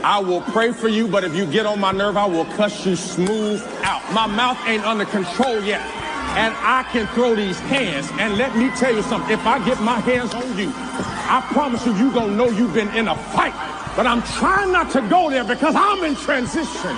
I will pray for you, but if you get on my nerve, I will cuss you smooth out. My mouth ain't under control yet, and I can throw these hands. And let me tell you something, if I get my hands on you, I promise you, you gonna know you've been in a fight. But I'm trying not to go there because I'm in transition.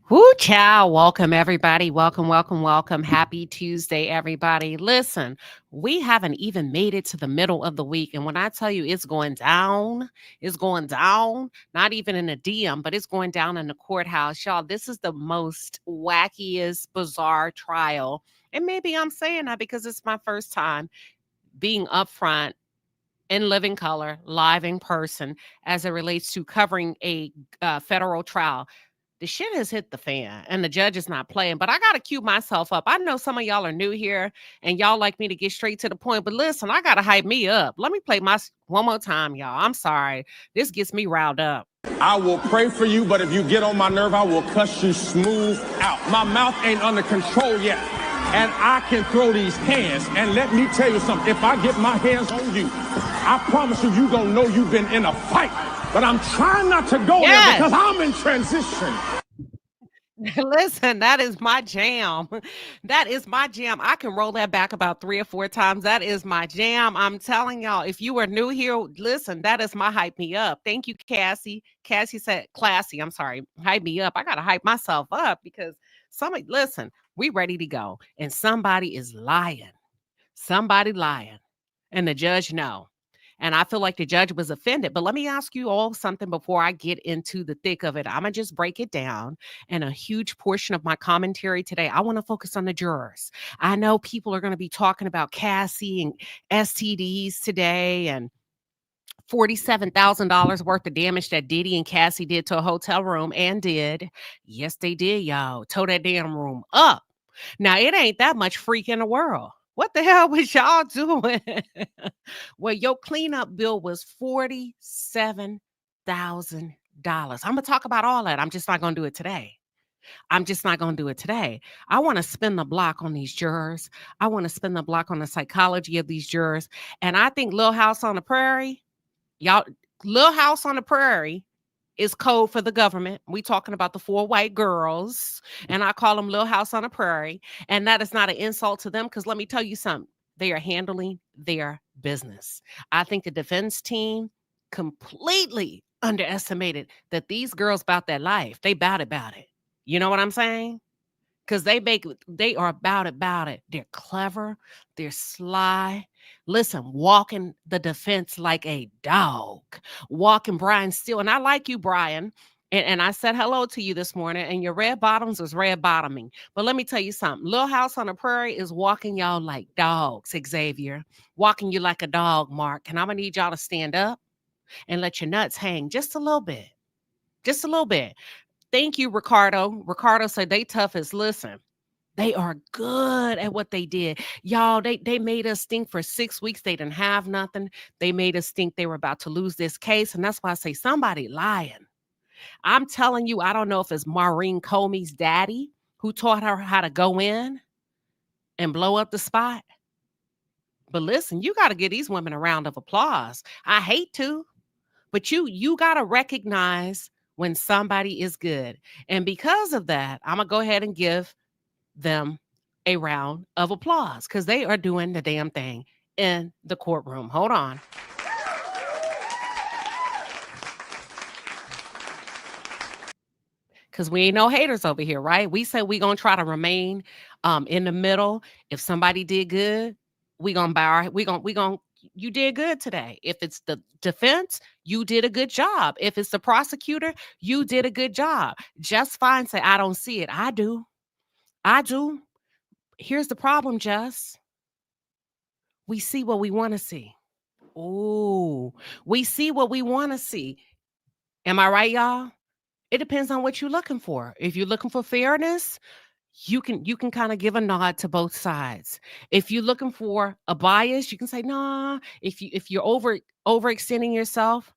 Woo, child. Welcome, everybody. Welcome, welcome, welcome. Happy Tuesday, everybody. Listen, we haven't even made it to the middle of the week. And when I tell you it's going down, not even in a DM, but it's going down in the courthouse. Y'all, this is the most wackiest, bizarre trial. And maybe I'm saying that because it's my first time being upfront in living color, live in person, as it relates to covering a federal trial. The shit has hit the fan and the judge is not playing, but I got to cue myself up. I know some of y'all are new here and y'all like me to get straight to the point, but listen, I got to hype me up. Let me play one more time, y'all. I'm sorry. This gets me riled up. I will pray for you, but if you get on my nerve, I will cuss you smooth out. My mouth ain't under control yet, and I can throw these hands. And let me tell you something, if I get my hands on you, I promise you, you gonna know you've been in a fight. But I'm trying not to go there because I'm in transition. Listen, that is my jam. That is my jam. I can roll that back about 3 or 4 times. That is my jam. I'm telling y'all, if you are new here, listen, that is my hype me up. Thank you, Cassie. Cassie said, classy, I'm sorry, hype me up. I got to hype myself up because listen, we ready to go. And somebody is lying. Somebody lying. And the judge know. And I feel like the judge was offended. But let me ask you all something before I get into the thick of it. I'm going to just break it down. And a huge portion of my commentary today, I want to focus on the jurors. I know people are going to be talking about Cassie and STDs today and $47,000 worth of damage that Diddy and Cassie did to a hotel room and did. Yes, they did, y'all. Tow that damn room up. Now, it ain't that much freak in the world. What the hell was y'all doing? Well, your cleanup bill was $47,000. I'm going to talk about all that. I'm just not going to do it today. I want to spin the block on these jurors. I want to spin the block on the psychology of these jurors. And I think Little House on the Prairie, y'all, Little House on the Prairie is code for the government. We talking about the 4 white girls, and I call them Little House on the Prairie. And that is not an insult to them because let me tell you something. They are handling their business. I think the defense team completely underestimated that these girls about that life. They about it. You know what I'm saying? Because they are about it. They're clever. They're sly. Listen, walking the defense like a dog. Walking Brian Steele. And I like you, Brian. And I said hello to you this morning. And your red bottoms was red bottoming. But let me tell you something. Little House on the Prairie is walking y'all like dogs, Xavier. Walking you like a dog, Mark. And I'm going to need y'all to stand up and let your nuts hang just a little bit. Just a little bit. Thank you, Ricardo. Ricardo said they tough as, listen, they are good at what they did. Y'all, they made us think for 6 weeks they didn't have nothing. They made us think they were about to lose this case. And that's why I say somebody lying. I'm telling you, I don't know if it's Maureen Comey's daddy who taught her how to go in and blow up the spot. But listen, you got to give these women a round of applause. I hate to, but you got to recognize when somebody is good. And because of that, I'm going to go ahead and give them a round of applause because they are doing the damn thing in the courtroom. Hold on. Because we ain't no haters over here, right? We said we going to try to remain in the middle. If somebody did good, we going to bow. You did good today. If it's the defense, you did a good job. If it's the prosecutor, you did a good job. Just fine. Say, I don't see it. I do. Here's the problem, Jess. We see what we want to see. Ooh, we see what we want to see. Am I right, y'all? It depends on what you're looking for. If you're looking for fairness, you can kind of give a nod to both sides. If you're looking for a bias, you can say, nah. If you're overextending yourself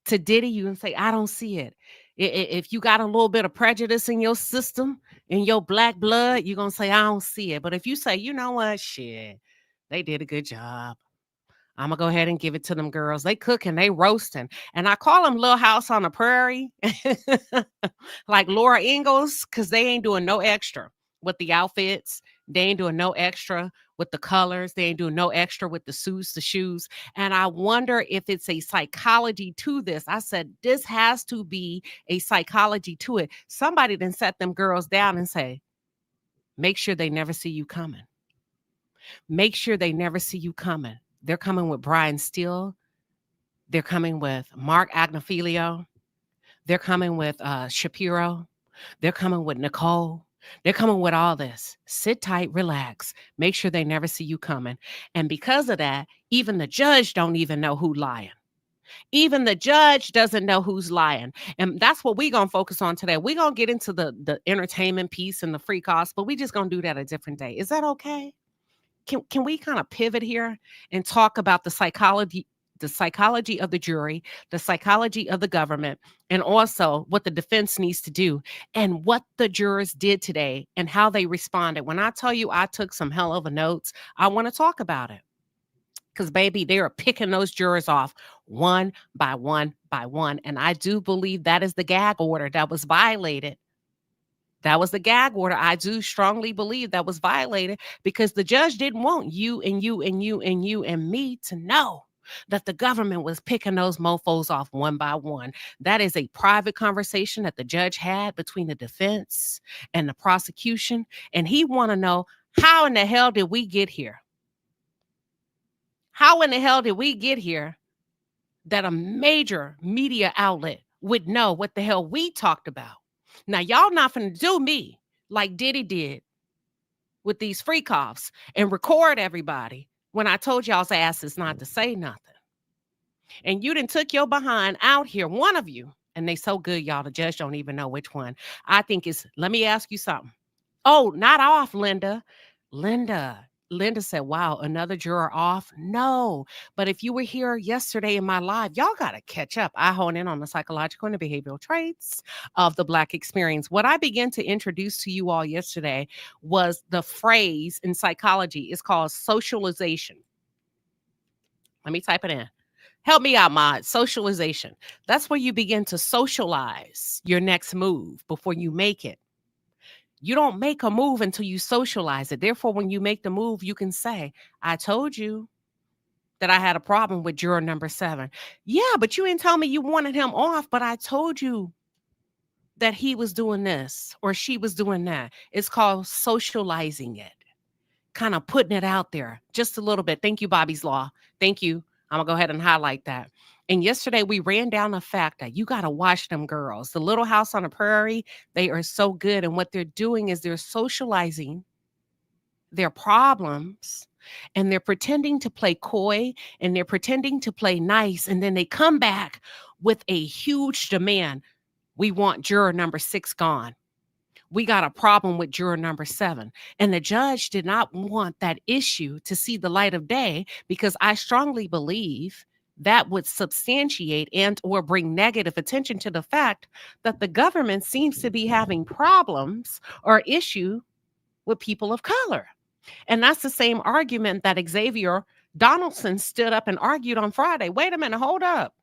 to Diddy, you can say, I don't see it. If you got a little bit of prejudice in your system, in your black blood, you're gonna say, I don't see it. But if you say, you know what, shit, they did a good job. I'm gonna go ahead and give it to them girls. They cooking, they roasting. And I call them Little House on the Prairie, like Laura Ingalls, because they ain't doing no extra with the outfits. They ain't doing no extra with the colors. They ain't doing no extra with the suits, the shoes. And I wonder if it's a psychology to this. I said, this has to be a psychology to it. Somebody then set them girls down and say, make sure they never see you coming. Make sure they never see you coming. They're coming with Brian Steele. They're coming with Mark Agnafilio. They're coming with Shapiro. They're coming with Nicole. They're coming with all this. Sit tight, relax. Make sure they never see you coming. And because of that, even the judge don't even know who's lying. Even the judge doesn't know who's lying. And that's what we're going to focus on today. We're going to get into the entertainment piece and the free costs, but we just going to do that a different day. Is that okay? Can we kind of pivot here and talk about the psychology of the jury, the psychology of the government, and also what the defense needs to do and what the jurors did today and how they responded? When I tell you I took some hell of a notes, I want to talk about it. Because, baby, they are picking those jurors off one by one by one. And I do believe that is the gag order that was violated. That was the gag order. I do strongly believe that was violated because the judge didn't want you and you and you and you and me to know that the government was picking those mofos off one by one. That is a private conversation that the judge had between the defense and the prosecution. And he want to know, how in the hell did we get here? How in the hell did we get here that a major media outlet would know what the hell we talked about? Now, y'all not finna do me like Diddy did with these freak offs and record everybody when I told y'all's asses not to say nothing. And you done took your behind out here, one of you, and they so good, y'all, the judge don't even know which one. I think it's, let me ask you something. Oh, not off, Linda. Linda said, wow, another juror off? No. But if you were here yesterday in my live, y'all got to catch up. I hone in on the psychological and the behavioral traits of the Black experience. What I began to introduce to you all yesterday was the phrase in psychology. It's called socialization. Let me type it in. Help me out, Mod. Socialization. That's where you begin to socialize your next move before you make it. You don't make a move until you socialize it. Therefore, when you make the move, you can say, I told you that I had a problem with juror number 7. Yeah, but you didn't tell me you wanted him off, but I told you that he was doing this or she was doing that. It's called socializing it, kind of putting it out there just a little bit. Thank you, Bobby's Law. Thank you. I'm going to go ahead and highlight that. And yesterday we ran down the fact that you got to watch them girls. The Little House on the Prairie, they are so good. And what they're doing is they're socializing their problems and they're pretending to play coy and they're pretending to play nice. And then they come back with a huge demand. We want juror number 6 gone. We got a problem with juror number 7. And the judge did not want that issue to see the light of day because I strongly believe that would substantiate and or bring negative attention to the fact that the government seems to be having problems or issue with people of color. And that's the same argument that Xavier Donaldson stood up and argued on Friday. Wait a minute, hold up.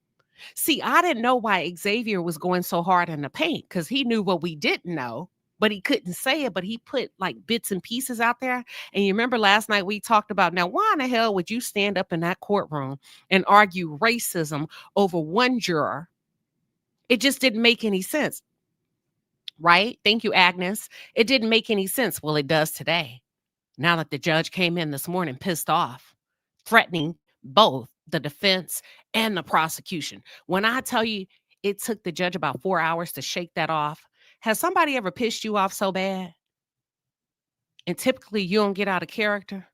See, I didn't know why Xavier was going so hard in the paint because he knew what we didn't know, but he couldn't say it, but he put like bits and pieces out there. And you remember last night we talked about, now, why in the hell would you stand up in that courtroom and argue racism over one juror? It just didn't make any sense, right? Thank you, Agnes. It didn't make any sense. Well, it does today. Now that the judge came in this morning pissed off, threatening both the defense and the prosecution. When I tell you it took the judge about 4 hours to shake that off, has somebody ever pissed you off so bad? And typically you don't get out of character,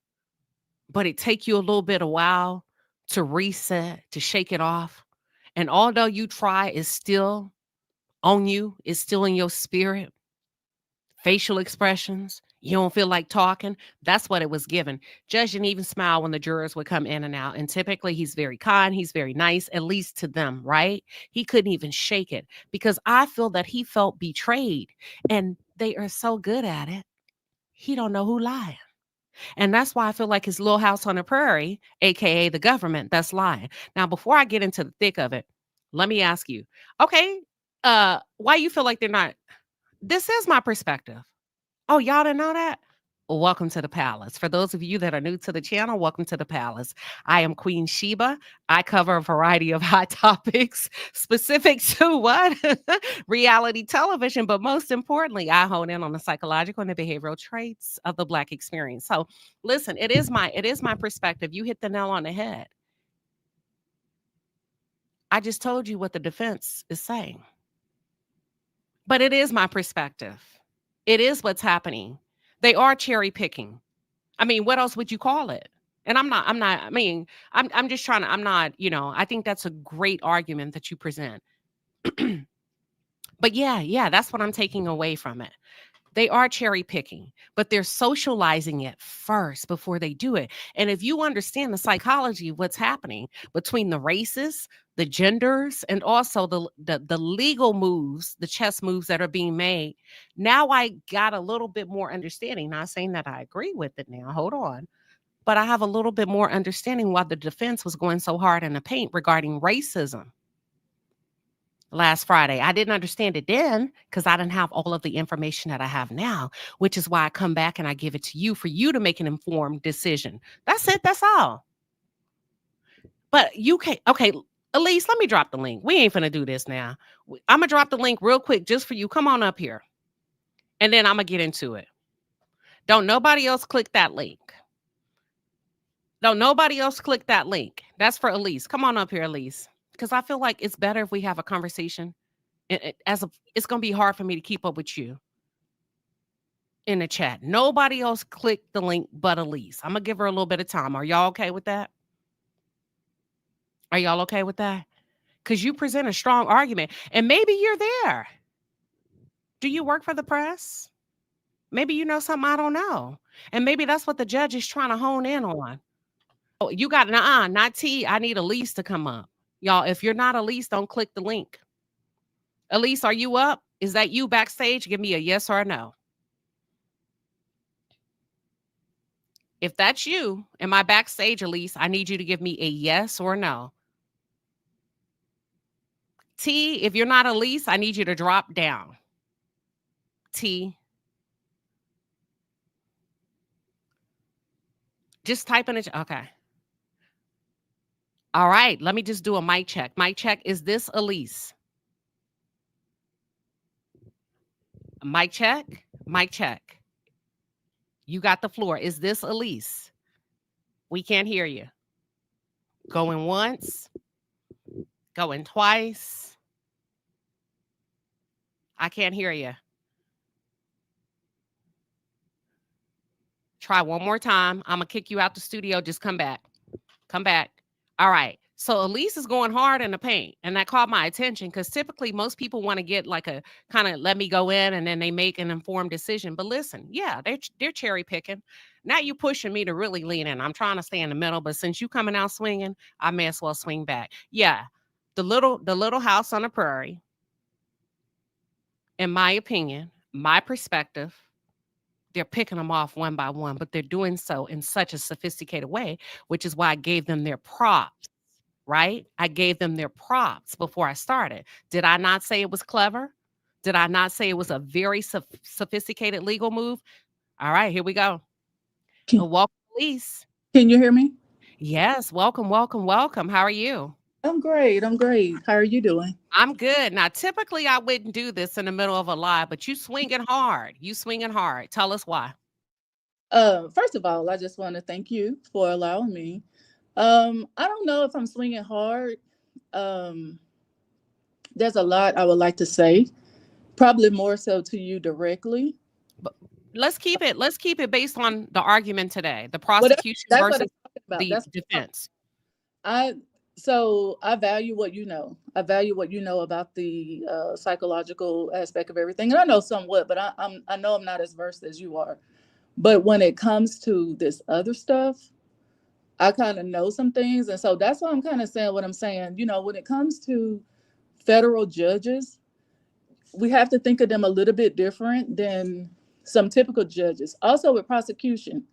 but it take you a little bit of while to reset, to shake it off. And although you try, it's still on you, it's still in your spirit, facial expressions. You don't feel like talking. That's what it was given. Judge didn't even smile when the jurors would come in and out. And typically he's very kind. He's very nice, at least to them, right? He couldn't even shake it because I feel that he felt betrayed. And they are so good at it. He don't know who lying. And that's why I feel like his little house on the prairie, aka the government, that's lying. Now, before I get into the thick of it, let me ask you, okay, why you feel like they're not? This is my perspective. Oh, y'all didn't know that? Well, welcome to the palace. For those of you that are new to the channel, welcome to the palace. I am Queen Sheba. I cover a variety of hot topics specific to what? Reality television. But most importantly, I hone in on the psychological and the behavioral traits of the Black experience. So listen, it is my perspective. You hit the nail on the head. I just told you what the defense is saying. But it is my perspective. It is what's happening. They are cherry picking. I mean, what else would you call it? And I'm just trying to, I think that's a great argument that you present. But yeah, that's what I'm taking away from it. They are cherry picking, but they're socializing it first before they do it. And if you understand the psychology of what's happening between the races, the genders, and also the legal moves, the chess moves that are being made, now I got a little bit more understanding. Not saying that I agree with it now, hold on. But I have a little bit more understanding why the defense was going so hard in the paint regarding racism. Last Friday. I didn't understand it then because I didn't have all of the information that I have now, which is why I come back and I give it to you for you to make an informed decision. That's it. That's all. But you can't. Okay, Elise, let me drop the link. We ain't finna do this now. I'm going to drop the link real quick just for you. Come on up here. And then I'm going to get into it. Don't nobody else click that link. Don't nobody else click that link. That's for Elise. Come on up here, Elise. Because I feel like it's better if we have a conversation. It's going to be hard for me to keep up with you in the chat. Nobody else clicked the link but Elise. I'm going to give her a little bit of time. Are y'all okay with that? Are y'all okay with that? Because you present a strong argument. And maybe you're there. Do you work for the press? Maybe you know something I don't know. And maybe that's what the judge is trying to hone in on. Oh, you got not T. I need Elise to come up. Y'all, if you're not Elise, don't click the link. Elise, are you up? Is that you backstage? Give me a yes or a no. If that's you, am I backstage, Elise? I need you to give me a yes or no. T, if you're not Elise, I need you to drop down. T. Just type in it. Okay. All right. Let me just do a mic check. Mic check. Is this Elise? Mic check. Mic check. You got the floor. Is this Elise? We can't hear you. Going once. Going twice. I can't hear you. Try one more time. I'm going to kick you out the studio. Just come back. Come back. All right. So Elise is going hard in the paint, and that caught my attention because typically most people want to get like a kind of let me go in and then they make an informed decision. But listen, yeah, they're cherry picking. Now you pushing me to really lean in. I'm trying to stay in the middle, but since you coming out swinging, I may as well swing back. Yeah, the little house on the prairie, in my opinion, my perspective, they're picking them off one by one, but they're doing so in such a sophisticated way, which is why I gave them their props. Right? I gave them their props before I started. Did I not say it was clever? Did I not say it was a very sophisticated legal move? All right, here we go. Welcome, Elise. Can you hear me? Yes, welcome, welcome, welcome. How are you? I'm great. I'm great. How are you doing? I'm good. Now, typically I wouldn't do this in the middle of a live, but you swinging hard. You swinging hard. Tell us why. First of all, I just want to thank you for allowing me. I don't know if I'm swinging hard. There's a lot I would like to say, probably more so to you directly. But let's keep it based on the argument today, the prosecution versus the defense. So I value what you know. I value what you know about the psychological aspect of everything, and I know somewhat, but I know I'm not as versed as you are. But when it comes to this other stuff, I kind of know some things, and so that's why I'm kind of saying what I'm saying. When it comes to federal judges, we have to think of them a little bit different than some typical judges. Also, with prosecution,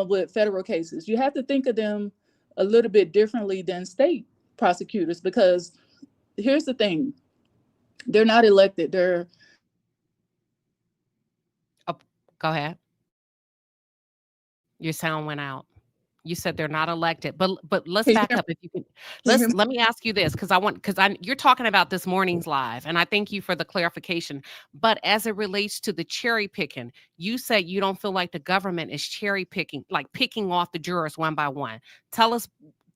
with federal cases, you have to think of them a little bit differently than state prosecutors, because here's the thing: they're not elected. Oh, go ahead. Your sound went out. You said they're not elected, but let's Can you back hear, up if you can. can you hear me? Let me ask you this, because you're talking about this morning's live, and I thank you for the clarification. But as it relates to the cherry picking, you said you don't feel like the government is cherry picking, like picking off the jurors one by one.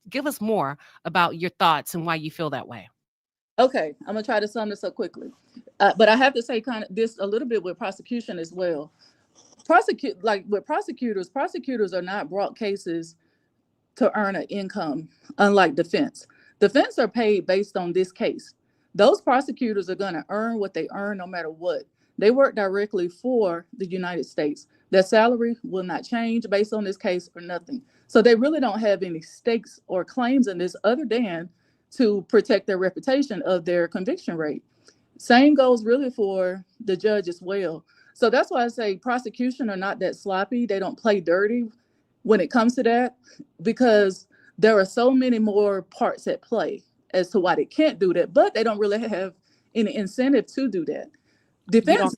Give us more about your thoughts and why you feel that way. Okay, I'm gonna try to sum this up quickly, but I have to say kind of this a little bit with prosecution as well. With prosecutors are not brought cases to earn an income, unlike defense. Defense are paid based on this case. Those prosecutors are going to earn what they earn no matter what. They work directly for the United States. Their salary will not change based on this case or nothing. So they really don't have any stakes or claims in this other than to protect their reputation of their conviction rate. Same goes really for the judge as well. So that's why I say prosecution are not that sloppy. They don't play dirty when it comes to that, because there are so many more parts at play as to why they can't do that, but they don't really have any incentive to do that. Defense,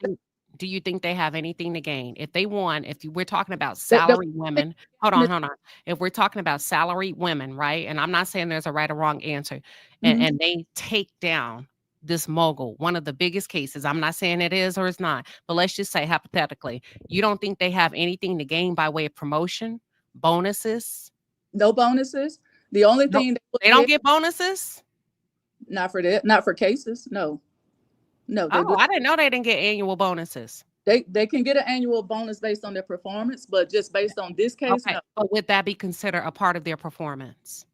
Do you think they have anything to gain if they won? We're talking about they, they, salaried women, hold on. If we're talking about salaried women, right? And I'm not saying there's a right or wrong answer, and they take down this mogul, one of the biggest cases. I'm not saying it is or it's not, but let's just say hypothetically, you don't think they have anything to gain by way of promotion, bonuses? no bonuses. The only No, thing they don't get bonuses. not for that, not for cases. No, they do. Oh, I didn't know they didn't get annual bonuses. They can get an annual bonus based on their performance, but just based on this case, Okay, no. but would that be considered a part of their performance?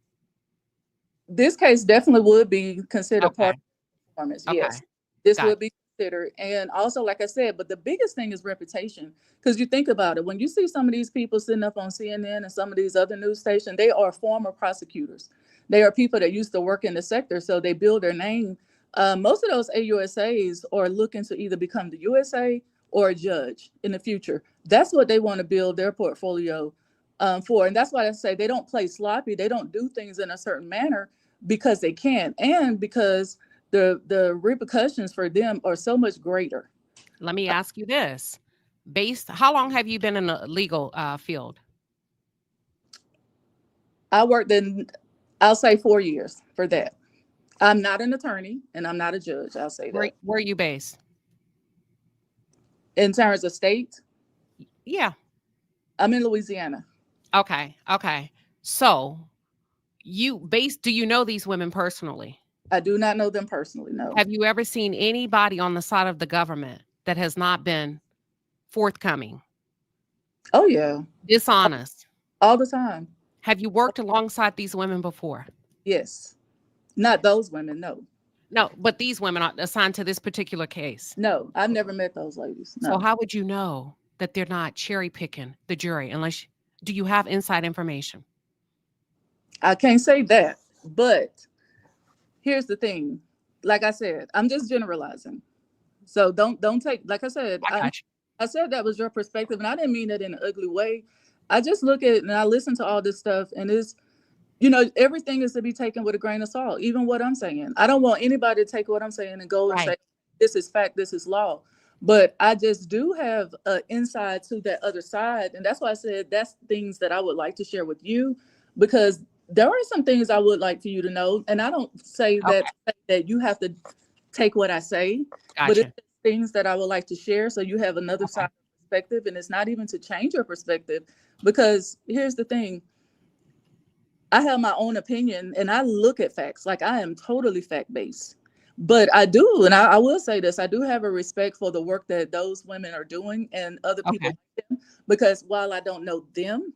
This case definitely would be considered part Okay. of the performance. Okay. Yes, this Got would be considered. And also, like I said, but the biggest thing is reputation. Because you think about it, when you see some of these people sitting up on CNN and some of these other news stations, they are former prosecutors. They are people that used to work in the sector, so they build their name. Most of those AUSAs are looking to either become the USA or a judge in the future. That's what they want to build their portfolio for. And that's why I say they don't play sloppy. They don't do things in a certain manner because they can, and because the repercussions for them are so much greater. Let me ask you this. How long have you been in the legal field? I worked in, I'll say 4 years for that. I'm not an attorney and I'm not a judge. I'll say that. Where are you based? In terms of state, Yeah. I'm in Louisiana. Okay. So do you know these women personally? I do not know them personally, no. Have you ever seen anybody on the side of the government that has not been forthcoming, Oh, yeah. dishonest? All the time. Have you worked alongside these women before? Yes. Not those women, no. No, but these women are assigned to this particular case. No, I've never met those ladies. No. So how would you know that they're not cherry picking the jury do you have inside information? I can't say that, but here's the thing. Like I said, I'm just generalizing. So don't take, like I said, I got you. I said that was your perspective, and I didn't mean that in an ugly way. I just look at and I listen to all this stuff, and everything is to be taken with a grain of salt, even what I'm saying. I don't want anybody to take what I'm saying and go and say, this is fact, this is law. But I just do have an insight to that other side. And that's why I said that's things that I would like to share with you, because there are some things I would like for you to know. And I don't say that you have to take what I say, but it's things that I would like to share so you have another side perspective. And it's not even to change your perspective, because here's the thing. I have my own opinion and I look at facts. Like, I am totally fact-based. But I do, and I will say this, I do have a respect for the work that those women are doing and other people like them, because while I don't know them,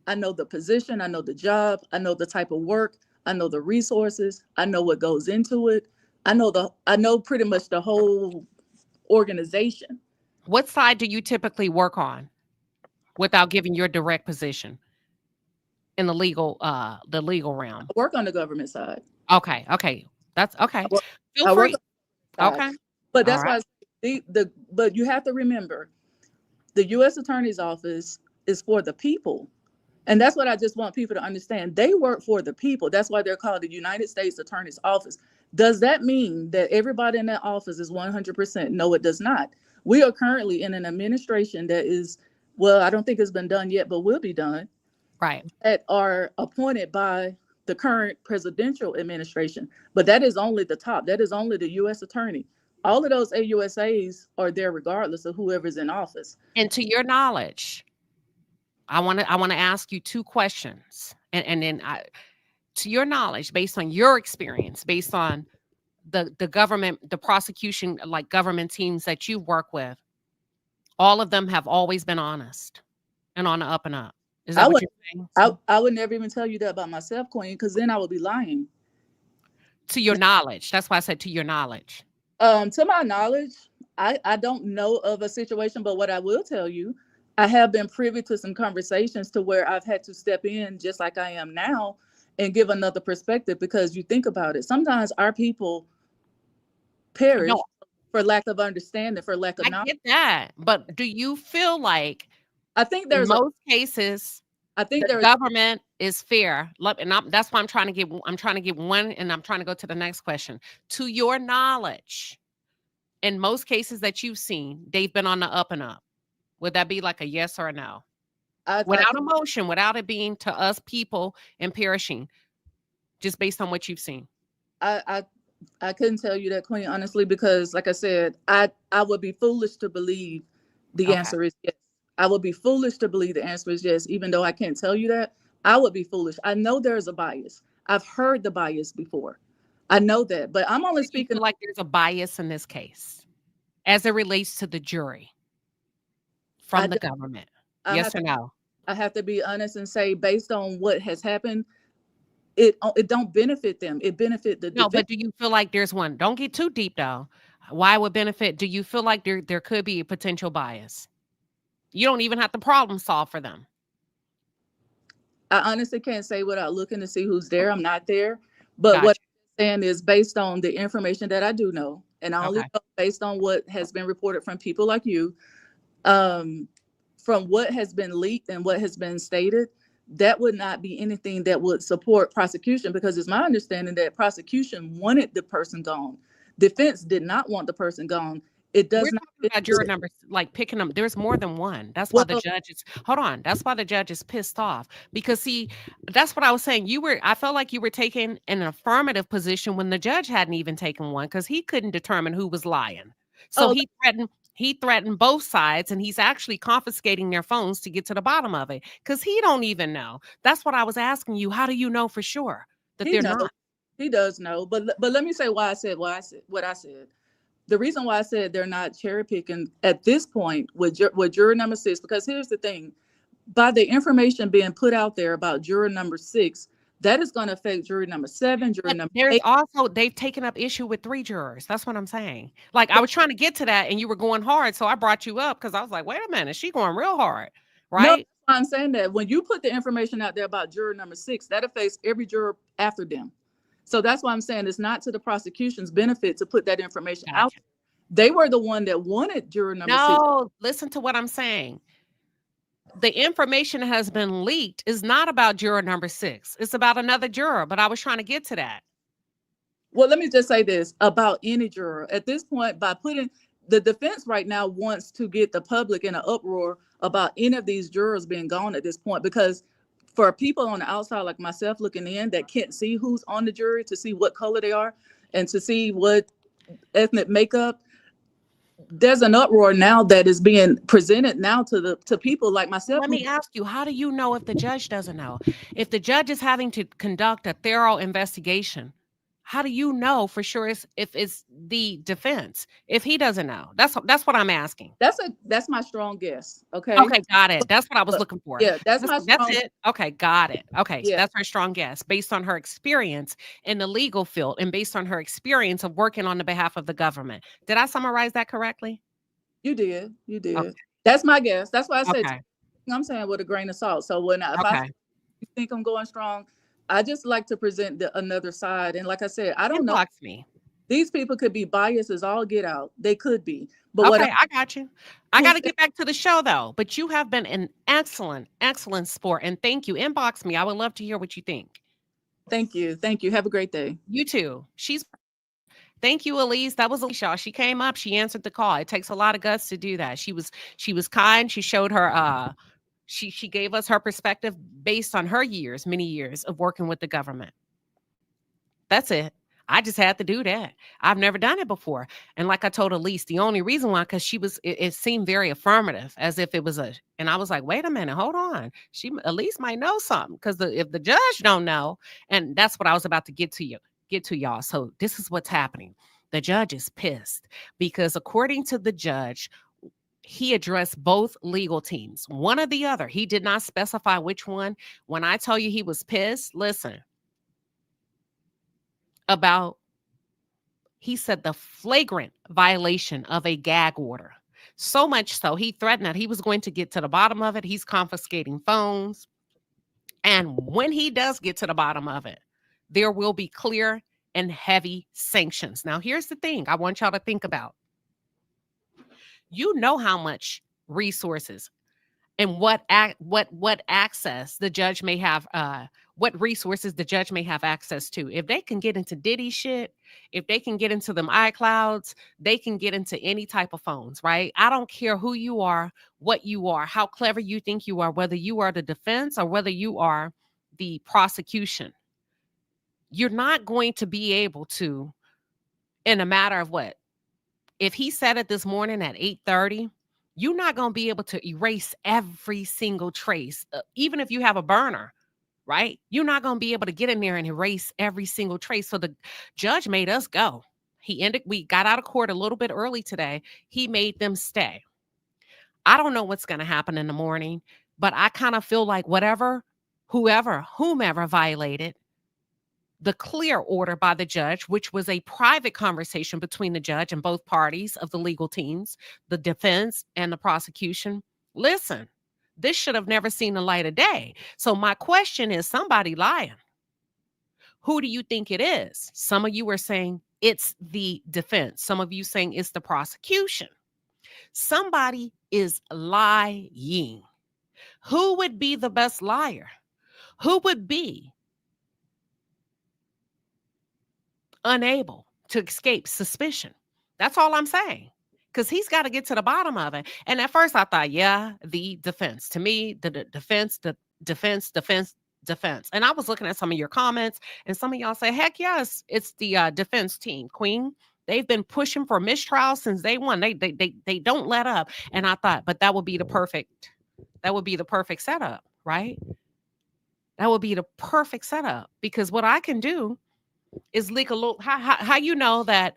I know the position, I know the job, I know the type of work, I know the resources. I know what goes into it. I know pretty much the whole organization. What side do you typically work on without giving your direct position in the legal realm? I work on the government side. Okay, okay. That's okay. Feel I work free. on the side. Okay. But All that's right. why but you have to remember the U.S. Attorney's Office is for the people. And that's what I just want people to understand. They work for the people. That's why they're called the United States Attorney's Office. Does that mean that everybody in that office is 100%? No, it does not. We are currently in an administration that is, well, I don't think it's been done yet, but will be done, Right. that are appointed by the current presidential administration. But that is only the top. That is only the U.S. Attorney. All of those AUSAs are there regardless of whoever's in office. And to your knowledge, I want to ask you two questions. And then to your knowledge, based on your experience, based on the government, the prosecution, like government teams that you work with, all of them have always been honest and on the up and up. Is that what you're saying? I would never even tell you that about myself, Queen, because then I would be lying. To your knowledge. That's why I said to your knowledge. To my knowledge, I don't know of a situation, but what I will tell you, I have been privy to some conversations to where I've had to step in just like I am now and give another perspective, because you think about it. Sometimes our people perish for lack of understanding, for lack of knowledge. I get that. But do you feel like I think there's in most cases, I think the government is fair? And that's why I'm trying to get one, and I'm trying to go to the next question. To your knowledge, in most cases that you've seen, they've been on the up and up. Would that be like a yes or a no? Without emotion, without it being to us people and perishing, just based on what you've seen. I couldn't tell you that, Queen, honestly, because like I said, I would be foolish to believe the answer is yes. I would be foolish to believe the answer is yes, even though I can't tell you that. I would be foolish. I know there's a bias. I've heard the bias before. I know that, but I'm only speaking like there's a bias in this case as it relates to the jury from the government. Yes or no? I have to be honest and say, based on what has happened, it don't benefit them. It benefit the no. But do you feel like there's one? Don't get too deep though. Why would benefit? Do you feel like there could be a potential bias? You don't even have to problem solve for them. I honestly can't say without looking to see who's there. I'm not there. But what I'm saying is based on the information that I do know, and I only know based on what has been reported from people like you, from what has been leaked and what has been stated, that would not be anything that would support prosecution, because it's my understanding that prosecution wanted the person gone. Defense did not want the person gone. It does not. About juror numbers, like picking them. There's more than one. That's why the judge is. Hold on. That's why the judge is pissed off, because see, that's what I was saying. I felt like you were taking an affirmative position when the judge hadn't even taken one, because he couldn't determine who was lying. So he threatened both sides, and he's actually confiscating their phones to get to the bottom of it, because he don't even know. That's what I was asking you. How do you know for sure that they're not? He does know, but let me say why I said what I said. The reason why I said they're not cherry picking at this point with juror number 6, because here's the thing: by the information being put out there about juror number 6, that is going to affect jury number 7, jury number 8. Also, they've taken up issue with 3 jurors. That's what I'm saying. Like, I was trying to get to that, and you were going hard, so I brought you up because I was like, wait a minute, she going real hard, right? No, I'm saying that when you put the information out there about juror number 6, that affects every juror after them. So that's why I'm saying it's not to the prosecution's benefit to put that information out there. They were the one that wanted juror number 6. No, listen to what I'm saying. The information has been leaked is not about juror number 6. It's about another juror, but I was trying to get to that. Well, let me just say this about any juror. At this point, by putting the defense right now wants to get the public in an uproar about any of these jurors being gone at this point, because for people on the outside like myself looking in that can't see who's on the jury, to see what color they are and to see what ethnic makeup, there's an uproar now that is being presented now to people like myself. Let me ask you, how do you know if the judge doesn't know? If the judge is having to conduct a thorough investigation, How do you know for sure if it's the defense? If he doesn't know, that's what I'm asking. That's my strong guess. Okay. Okay, got it. That's what I was But looking for. yeah, that's my That's strong. it. Okay, got it. Okay, Yeah, that's her strong guess based on her experience in the legal field and based on her experience of working on the behalf of the government. Did I summarize that correctly? you did. You Okay. did. That's my guess. That's why I said Okay. I'm saying with a grain of salt. So if I Okay. think I'm going strong, I just like to present another side. And like I said, I don't know. Inbox me. These people could be biased as all get out. They could be. But Okay, I got you. I got to get back to the show though. But you have been an excellent, excellent sport. And thank you. Inbox me. I would love to hear what you think. Thank you. Thank you. Have a great day. You too. Thank you, Elise. That was Alicia. She came up. She answered the call. It takes a lot of guts to do that. She was kind. She showed her she gave us her perspective based on her years, many years of working with the government. That's it. I just had to do that. I've never done it before. And like I told Elise, the only reason why, because it seemed very affirmative, as if it was and I was like, wait a minute, hold on. Elise might know something, because if the judge don't know, and that's what I was about to get to y'all. So this is what's happening. The judge is pissed because according to the judge, he addressed both legal teams, one or the other. He did not specify which one. When I tell you he was pissed, listen. He said the flagrant violation of a gag order. So much so, he threatened that he was going to get to the bottom of it. He's confiscating phones. And when he does get to the bottom of it, there will be clear and heavy sanctions. Now, here's the thing I want y'all to think about. You know how much resources and what access the judge may have, what resources the judge may have access to. If they can get into Diddy shit, if they can get into them iClouds, they can get into any type of phones, right? I don't care who you are, what you are, how clever you think you are, whether you are the defense or whether you are the prosecution. You're not going to be able to, in a matter of what? If he said it this morning at 8:30, you're not going to be able to erase every single trace, even if you have a burner, right? You're not going to be able to get in there and erase every single trace. So the judge made us go. We got out of court a little bit early today. He made them stay. I don't know what's going to happen in the morning, but I kind of feel like whomever violated the clear order by the judge, which was a private conversation between the judge and both parties of the legal teams, the defense and the prosecution. Listen, this should have never seen the light of day. So my question is, somebody lying. Who do you think it is? Some of you are saying it's the defense. Some of you saying it's the prosecution. Somebody is lying. Who would be the best liar? Who would be unable to escape suspicion? That's all I'm saying. Because he's got to get to the bottom of it. And at first I thought, yeah, the defense. To me, the defense. And I was looking at some of your comments, and some of y'all say, heck yes, it's the defense team. Queen, they've been pushing for mistrial since day one. They don't let up. And I thought, but that would be the perfect setup, right? That would be the perfect setup, because what I can do is leak a little. How you know that?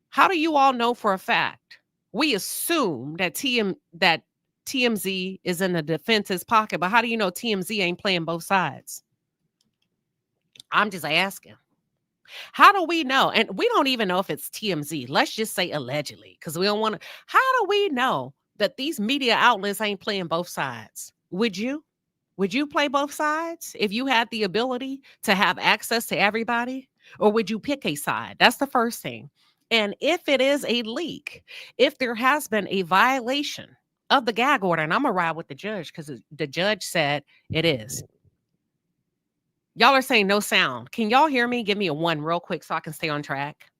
How do you all know for a fact? We assume that TMZ is in the defense's pocket, but how do you know TMZ ain't playing both sides? I'm just asking. How do we know? And we don't even know if it's TMZ. Let's just say allegedly, because we don't want to. How do we know that these media outlets ain't playing both sides? Would you? Would you play both sides if you had the ability to have access to everybody? Or would you pick a side? That's the first thing. And if it is a leak, if there has been a violation of the gag order, and I'm going to ride with the judge because the judge said it is. Y'all are saying no sound. Can y'all hear me? Give me a 1 real quick so I can stay on track.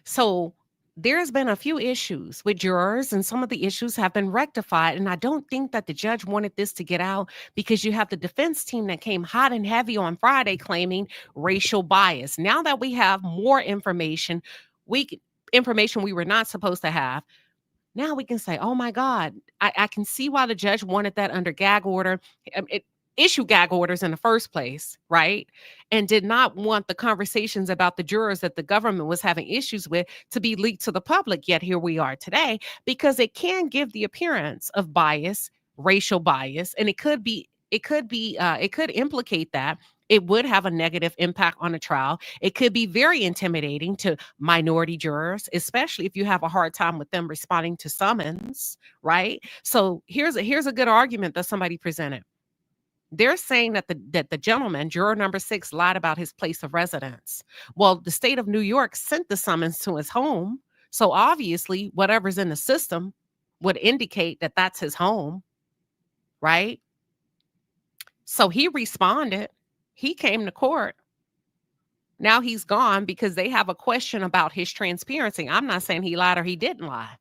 So there's been a few issues with jurors, and some of the issues have been rectified. And I don't think that the judge wanted this to get out, because you have the defense team that came hot and heavy on Friday claiming racial bias. Now that we have more information we were not supposed to have, Now we can say, oh my God, I can see why the judge wanted that under gag order. It issued gag orders in the first place, right? And did not want the conversations about the jurors that the government was having issues with to be leaked to the public. Yet here we are today, because it can give the appearance of bias, racial bias, and it could implicate that. It would have a negative impact on the trial. It could be very intimidating to minority jurors, especially if you have a hard time with them responding to summons, right? So here's a good argument that somebody presented. They're saying that the gentleman, juror number 6, lied about his place of residence. Well, the state of New York sent the summons to his home. So obviously, whatever's in the system would indicate that that's his home, right? So he responded. He came to court. Now he's gone because they have a question about his transparency. I'm not saying he lied or he didn't lie.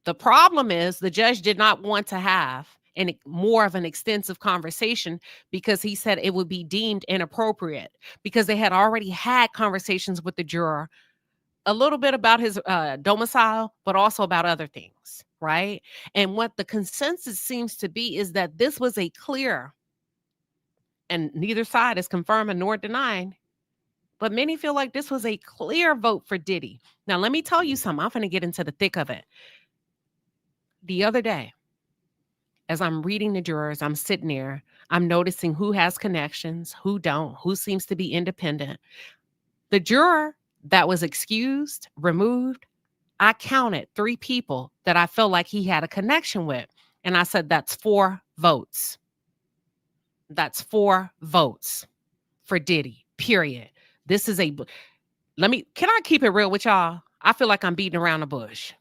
The problem is the judge did not want to have more of an extensive conversation because he said it would be deemed inappropriate, because they had already had conversations with the juror, a little bit about his domicile, but also about other things, right? And what the consensus seems to be is that this was a clear, and neither side is confirming nor denying, but many feel like this was a clear vote for Diddy. Now, let me tell you something. I'm going to get into the thick of it. The other day, as I'm reading the jurors, I'm sitting there, I'm noticing who has connections, who don't, who seems to be independent. The juror that was excused, removed, I counted 3 people that I felt like he had a connection with. And I said, that's 4 votes. That's 4 votes for Diddy, period. This is can I keep it real with y'all? I feel like I'm beating around the bush.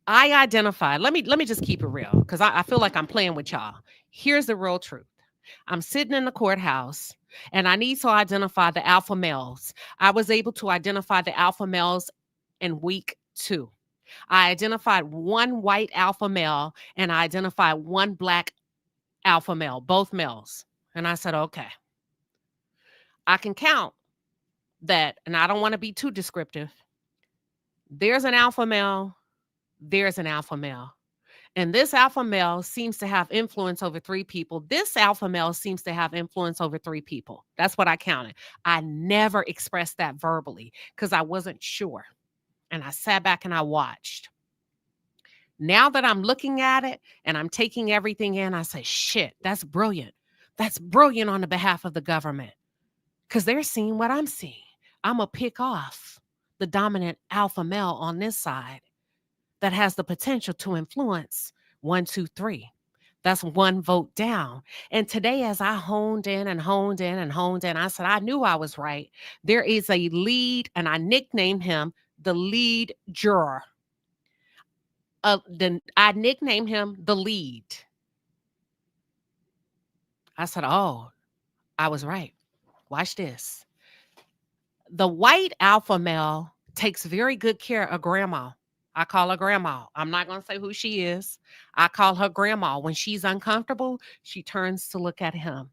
I identified, let me just keep it real, because I feel like I'm playing with y'all. Here's the real truth. I'm sitting in the courthouse and I need to identify the alpha males. I was able to identify the alpha males in week 2. I identified 1 white alpha male and I identified 1 black alpha male, both males. And I said, okay, I can count that, and I don't want to be too descriptive. There's an alpha male. There's an alpha male. And this alpha male seems to have influence over 3 people. This alpha male seems to have influence over 3 people. That's what I counted. I never expressed that verbally because I wasn't sure. And I sat back and I watched. Now that I'm looking at it and I'm taking everything in, I say, shit, that's brilliant. That's brilliant on the behalf of the government, because they're seeing what I'm seeing. I'm going to pick off the dominant alpha male on this side that has the potential to influence 1, 2, 3. That's 1 vote down. And today, as I honed in, I said, I knew I was right. There is a lead, and I nicknamed him the lead juror. I nicknamed him the lead. I said, oh, I was right. Watch this. The white alpha male takes very good care of grandma. I call her grandma. I'm not going to say who she is. I call her grandma. When she's uncomfortable, she turns to look at him.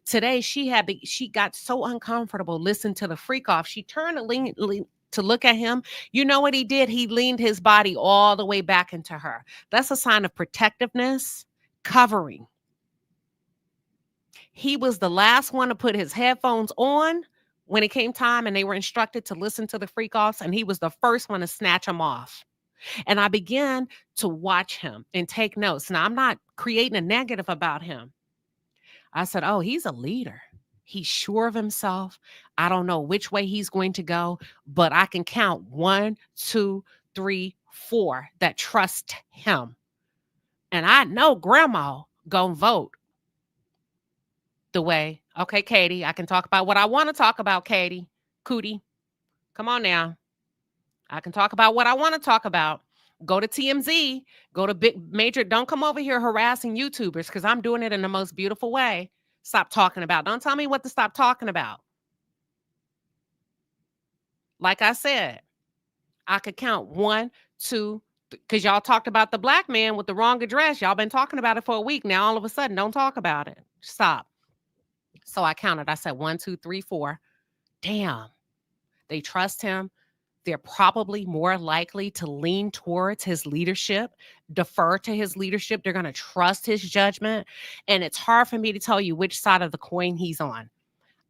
Today, she got so uncomfortable, listened to the freak off. She turned to look at him. You know what he did? He leaned his body all the way back into her. That's a sign of protectiveness, covering. He was the last one to put his headphones on when it came time and they were instructed to listen to the freak offs, and he was the first one to snatch them off. And I began to watch him and take notes. Now, I'm not creating a negative about him. I said, oh, he's a leader. He's sure of himself. I don't know which way he's going to go, but I can count 1, 2, 3, 4 that trust him. And I know grandma gonna vote the way. Okay, Katie, I can talk about what I want to talk about, Katie. Cootie, come on now. I can talk about what I want to talk about. Go to TMZ, go to big major. Don't come over here harassing YouTubers, because I'm doing it in the most beautiful way. Stop talking about. Don't tell me what to stop talking about. Like I said, I could count 1, 2, because y'all talked about the black man with the wrong address. Y'all been talking about it for a week. Now, all of a sudden, don't talk about it. Stop. So I counted. I said 1, 2, 3, 4. Damn. They trust him. they're probably more likely to lean towards his leadership, defer to his leadership. They're going to trust his judgment. And it's hard for me to tell you which side of the coin he's on.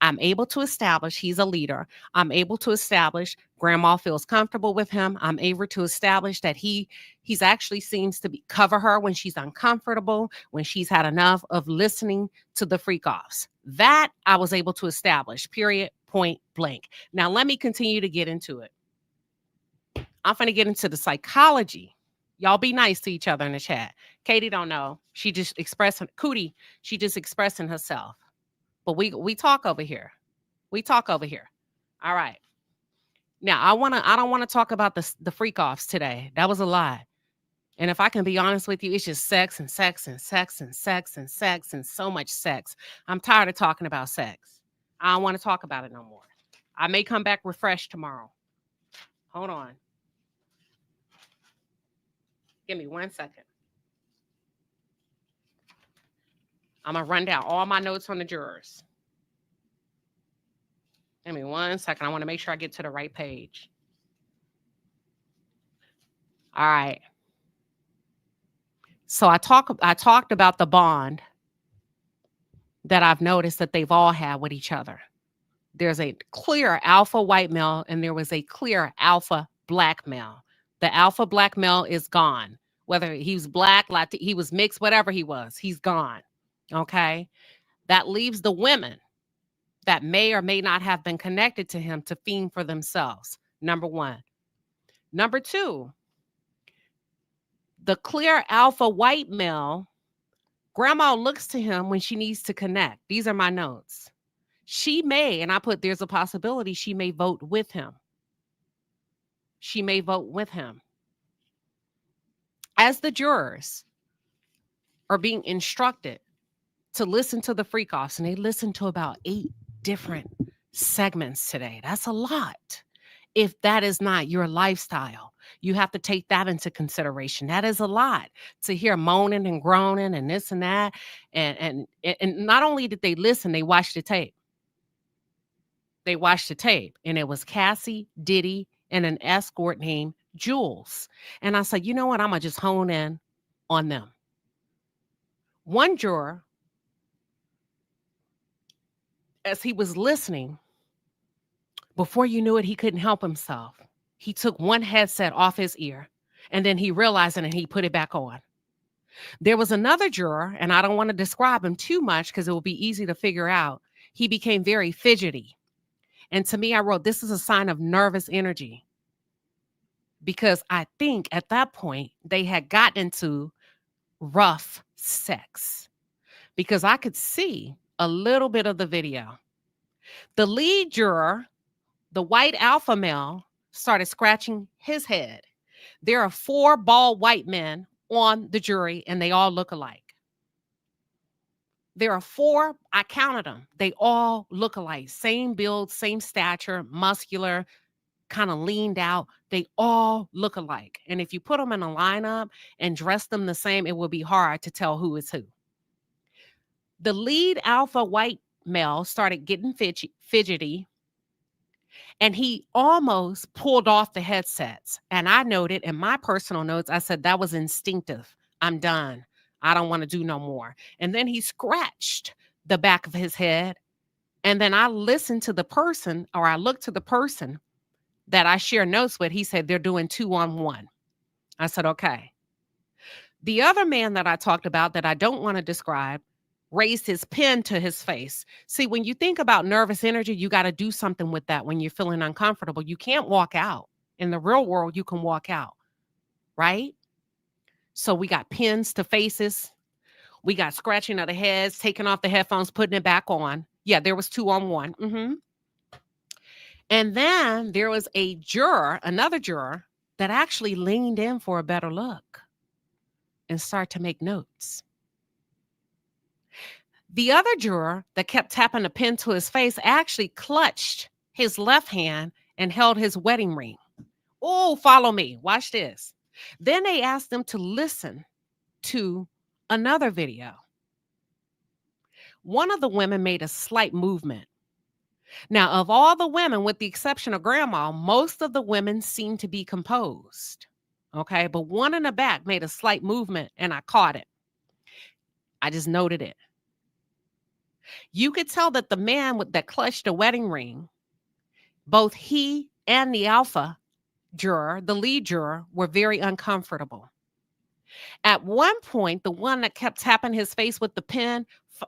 I'm able to establish he's a leader. I'm able to establish grandma feels comfortable with him. I'm able to establish that he's actually seems to cover her when she's uncomfortable, when she's had enough of listening to the freak offs. That I was able to establish, period, point blank. Now let me continue to get into it. I'm going to get into the psychology. Y'all be nice to each other in the chat. Katie don't know. She just expressing, Cootie, she just expressing herself. But we talk over here. We talk over here. All right. Now I don't want to talk about the freak offs today. That was a lie. And if I can be honest with you, it's just sex and sex and sex and sex and sex and so much sex. I'm tired of talking about sex. I don't want to talk about it no more. I may come back refreshed tomorrow. Hold on. Give me 1 second. I'm going to run down all my notes on the jurors. Give me 1 second. I want to make sure I get to the right page. All right. So I talked about the bond that I've noticed that they've all had with each other. There's a clear alpha white male and there was a clear alpha black male. The alpha black male is gone. Whether he was black, he was mixed, whatever he was, he's gone. Okay. That leaves the women that may or may not have been connected to him to fiend for themselves. Number one. Number two, the clear alpha white male, grandma looks to him when she needs to connect. These are my notes. She may, and I put there's a possibility she may vote with him. She may vote with him. As the jurors are being instructed to listen to the freak offs, and they listen to about 8 different segments today. That's a lot. If that is not your lifestyle, you have to take that into consideration. That is a lot to hear moaning and groaning and this and that. And not only did they listen, they watched the tape. They watched the tape, and it was Cassie, Diddy, and an escort named Jules. And I said, you know what? I'm going to just hone in on them. One juror, as he was listening, before you knew it, he couldn't help himself. He took one headset off his ear, and then he realized it, and he put it back on. There was another juror, and I don't want to describe him too much because it will be easy to figure out. He became very fidgety. And to me, I wrote, this is a sign of nervous energy. Because I think at that point, they had gotten into rough sex. Because I could see a little bit of the video. The lead juror, the white alpha male, started scratching his head. There are 4 bald white men on the jury, and they all look alike. There are 4, I counted them. They all look alike. Same build, same stature, muscular, kind of leaned out. They all look alike. And if you put them in a lineup and dress them the same, it will be hard to tell who is who. The lead alpha white male started getting fidgety, and he almost pulled off the headsets. And I noted in my personal notes, I said, that was instinctive. I'm done. I don't want to do no more. And then he scratched the back of his head. And then I listened to the person, or I looked to the person that I share notes with. He said, they're doing 2-on-1. I said, okay. The other man that I talked about that I don't want to describe raised his pen to his face. See, when you think about nervous energy, you got to do something with that when you're feeling uncomfortable. You can't walk out. In the real world, you can walk out, right? So we got pins to faces. We got scratching of the heads, taking off the headphones, putting it back on. Yeah, there was 2-on-1. Mm-hmm. And then there was a juror, another juror, that actually leaned in for a better look and started to make notes. The other juror that kept tapping the pen to his face actually clutched his left hand and held his wedding ring. Oh, follow me. Watch this. Then they asked them to listen to another video. One of the women made a slight movement. Now, of all the women, with the exception of grandma, most of the women seem to be composed. Okay. But one in the back made a slight movement and I caught it. I just noted it. You could tell that the man that clutched the wedding ring, both he and the alpha juror, the lead juror, were very uncomfortable. At one point, the one that kept tapping his face with the pen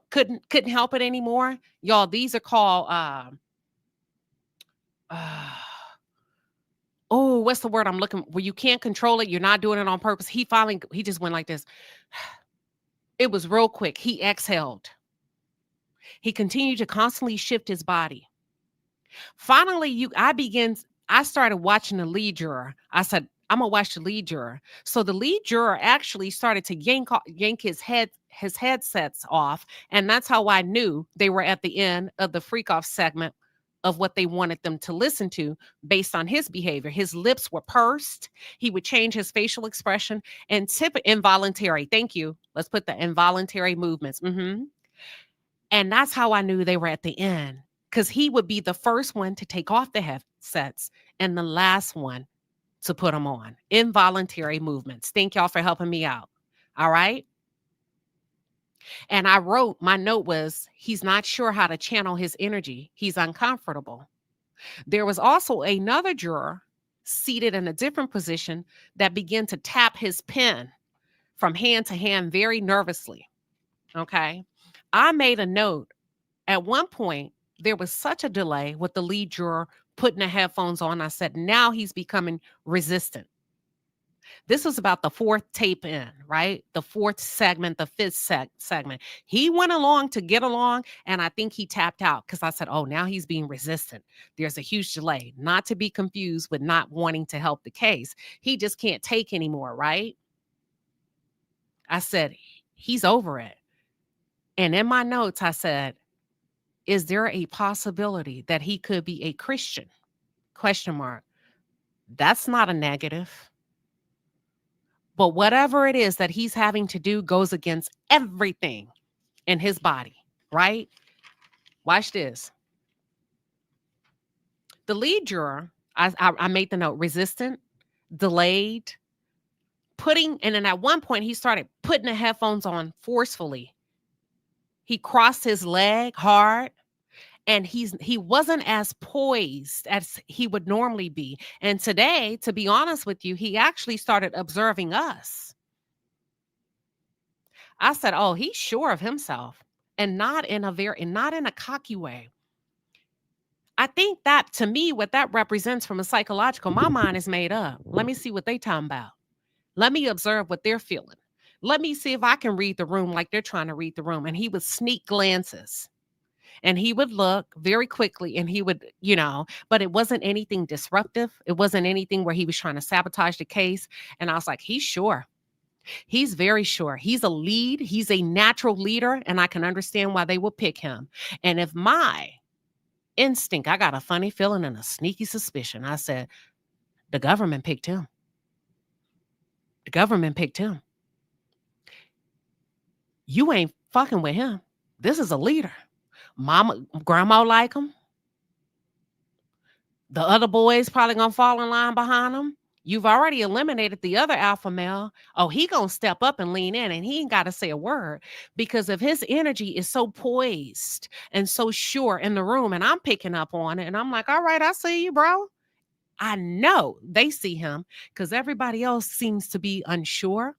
couldn't help it anymore. Y'all, these are called oh, what's the word I'm looking where you can't control it, you're not doing it on purpose. He just went like this. It was real quick. He exhaled. He continued to constantly shift his body. Finally, I started watching the lead juror. I said, I'm gonna watch the lead juror. So the lead juror actually started to yank his headsets off, and that's how I knew they were at the end of the freak off segment of what they wanted them to listen to based on his behavior. His lips were pursed. He would change his facial expression and tip involuntary. Thank you. Let's put the involuntary movements. And that's how I knew they were at the end, because he would be the first one to take off the headsets and the last one to put them on. Involuntary movements. Thank y'all for helping me out. All right. And I wrote, my note was, he's not sure how to channel his energy. He's uncomfortable. There was also another juror seated in a different position that began to tap his pen from hand to hand very nervously. Okay. I made a note. At one point, there was such a delay with the lead juror putting the headphones on. I said, now he's becoming resistant. This was about the fourth tape in, right? The fourth segment, the fifth segment. He went along to get along, and I think he tapped out because I said, oh, now he's being resistant. There's a huge delay, not to be confused with not wanting to help the case. He just can't take anymore, right? I said, he's over it. And in my notes, I said, is there a possibility that he could be a Christian? Question mark. That's not a negative. But whatever it is that he's having to do goes against everything in his body, right? Watch this. The lead juror, I made the note, resistant, delayed, and then at one point he started putting the headphones on forcefully. He crossed his leg hard. And he wasn't as poised as he would normally be. And today, to be honest with you, he actually started observing us. I said, oh, he's sure of himself, and not in a cocky way. I think that, to me, what that represents from a psychological, my mind is made up. Let me see what they talking about. Let me observe what they're feeling. Let me see if I can read the room like they're trying to read the room. And he would sneak glances. And he would look very quickly and he would, but it wasn't anything disruptive. It wasn't anything where he was trying to sabotage the case. And I was like, he's sure. He's very sure. He's a lead. He's a natural leader. And I can understand why they will pick him. And if my instinct, I got a funny feeling and a sneaky suspicion. I said, the government picked him. The government picked him. You ain't fucking with him. This is a leader. Grandma like him. The other boys probably gonna fall in line behind him. You've already eliminated the other alpha male. Oh, he gonna step up and lean in, and he ain't got to say a word, because if his energy is so poised and so sure in the room, and I'm picking up on it, and I'm like, all right, I see you, bro. I know they see him because everybody else seems to be unsure.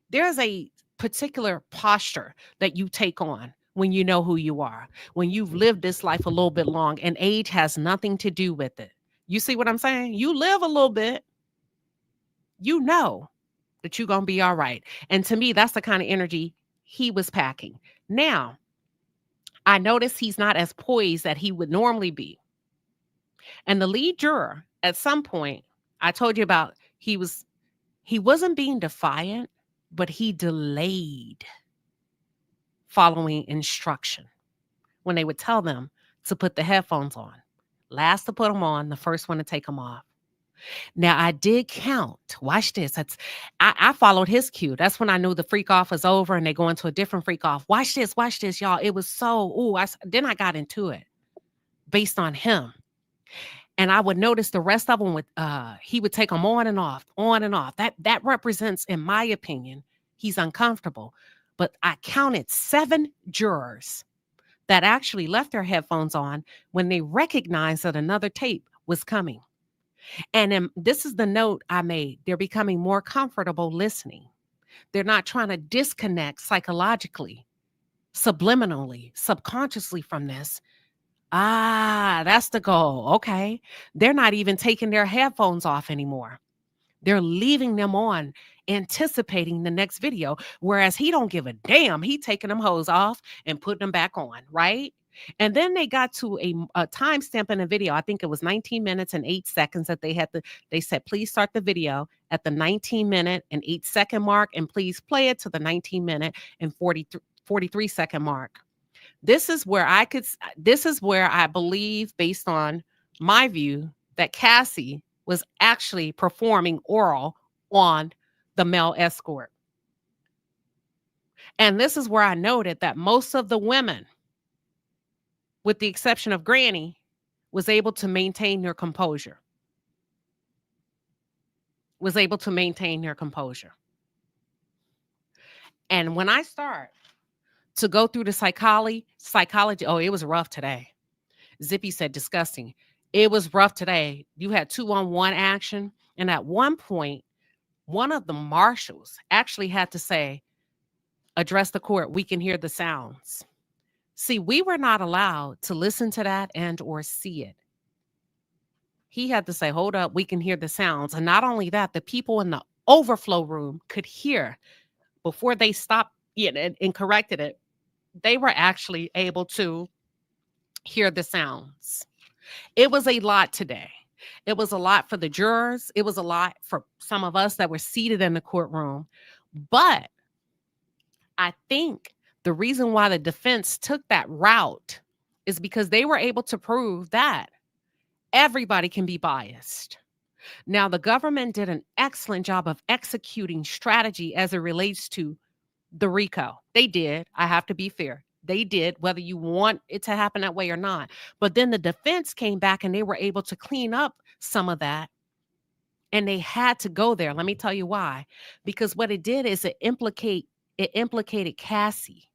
There's a particular posture that you take on when you know who you are, when you've lived this life a little bit long, and age has nothing to do with it. You see what I'm saying? You live a little bit, you know that you're going to be all right. And to me, that's the kind of energy he was packing. Now, I noticed he's not as poised that he would normally be. And the lead juror, at some point, I told you about, he wasn't being defiant, but he delayed following instruction when they would tell them to put the headphones on. Last to put them on, the first one to take them off. Now I did count. Watch this. I followed his cue. That's when I knew the freak off was over and they go into a different freak off. Watch this, y'all. It was so, then I got into it based on him. And I would notice the rest of them he would take them on and off, on and off. That represents, in my opinion, he's uncomfortable. But I counted 7 jurors that actually left their headphones on when they recognized that another tape was coming. And this is the note I made. They're becoming more comfortable listening. They're not trying to disconnect psychologically, subliminally, subconsciously from this. That's the goal. Okay. They're not even taking their headphones off anymore. They're leaving them on, anticipating the next video. Whereas he don't give a damn. He taking them hoes off and putting them back on, right? And then they got to a timestamp in the video. I think it was 19 minutes and 8 seconds that they said, please start the video at the 19-minute and 8-second mark, and please play it to the 19-minute and 43-second mark. This is where I believe, based on my view, that Cassie was actually performing oral on the male escort. And this is where I noted that most of the women, with the exception of Granny, was able to maintain their composure. And when I start to go through the psychology, it was rough today. Zippy said disgusting. It was rough today. You had 2-on-1 action. And at one point, one of the marshals actually had to say, address the court, we can hear the sounds. See, we were not allowed to listen to that and or see it. He had to say, hold up, we can hear the sounds. And not only that, the people in the overflow room could hear before they stopped and corrected it. They were actually able to hear the sounds. It was a lot today. It was a lot for the jurors. It was a lot for some of us that were seated in the courtroom. But I think the reason why the defense took that route is because they were able to prove that everybody can be biased. Now, the government did an excellent job of executing strategy as it relates to the RICO. They did. I have to be fair. They did, whether you want it to happen that way or not. But then the defense came back and they were able to clean up some of that. And they had to go there. Let me tell you why. Because what it did is it implicated Cassie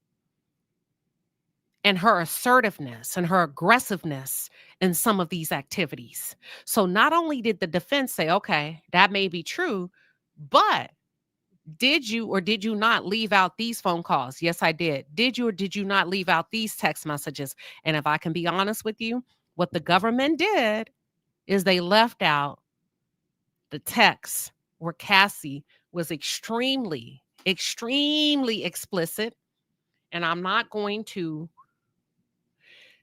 and her assertiveness and her aggressiveness in some of these activities. So not only did the defense say, okay, that may be true, but did you or did you not leave out these phone calls? Yes, I did. Did you or did you not leave out these text messages? And if I can be honest with you, what the government did is they left out the text where Cassie was extremely explicit. And I'm not going to